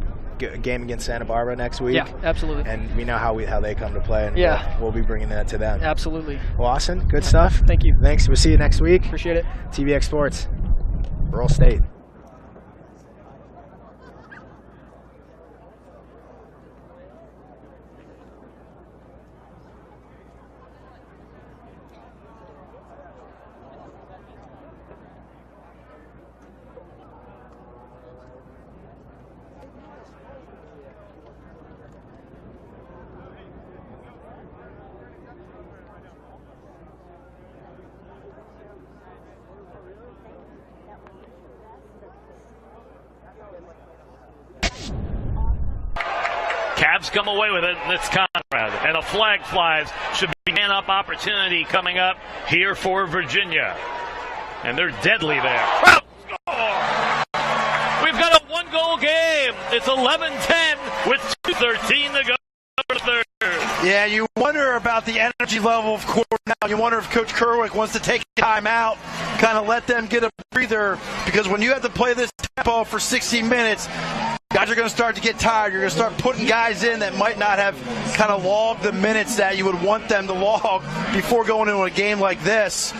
game against Santa Barbara next week. Yeah, absolutely. And we know how they come to play, and we'll be bringing that to them. Absolutely. Well, Austin, good stuff. Thank you. Thanks. We'll see you next week. Appreciate it. TVX Sports, Rural State. Cavs come away with it, and it's Conrad. And a flag flies. Should be man-up opportunity coming up here for Virginia. And they're deadly there. Score! We've got a one-goal game. It's 11-10 with 2:13 to go for the third. Yeah, you wonder about the energy level of court now. You wonder if Coach Kerwick wants to take a time out, kind of let them get a breather, because when you have to play this tempo for 60 minutes, guys are going to start to get tired. You're going to start putting guys in that might not have kind of logged the minutes that you would want them to log before going into a game like this.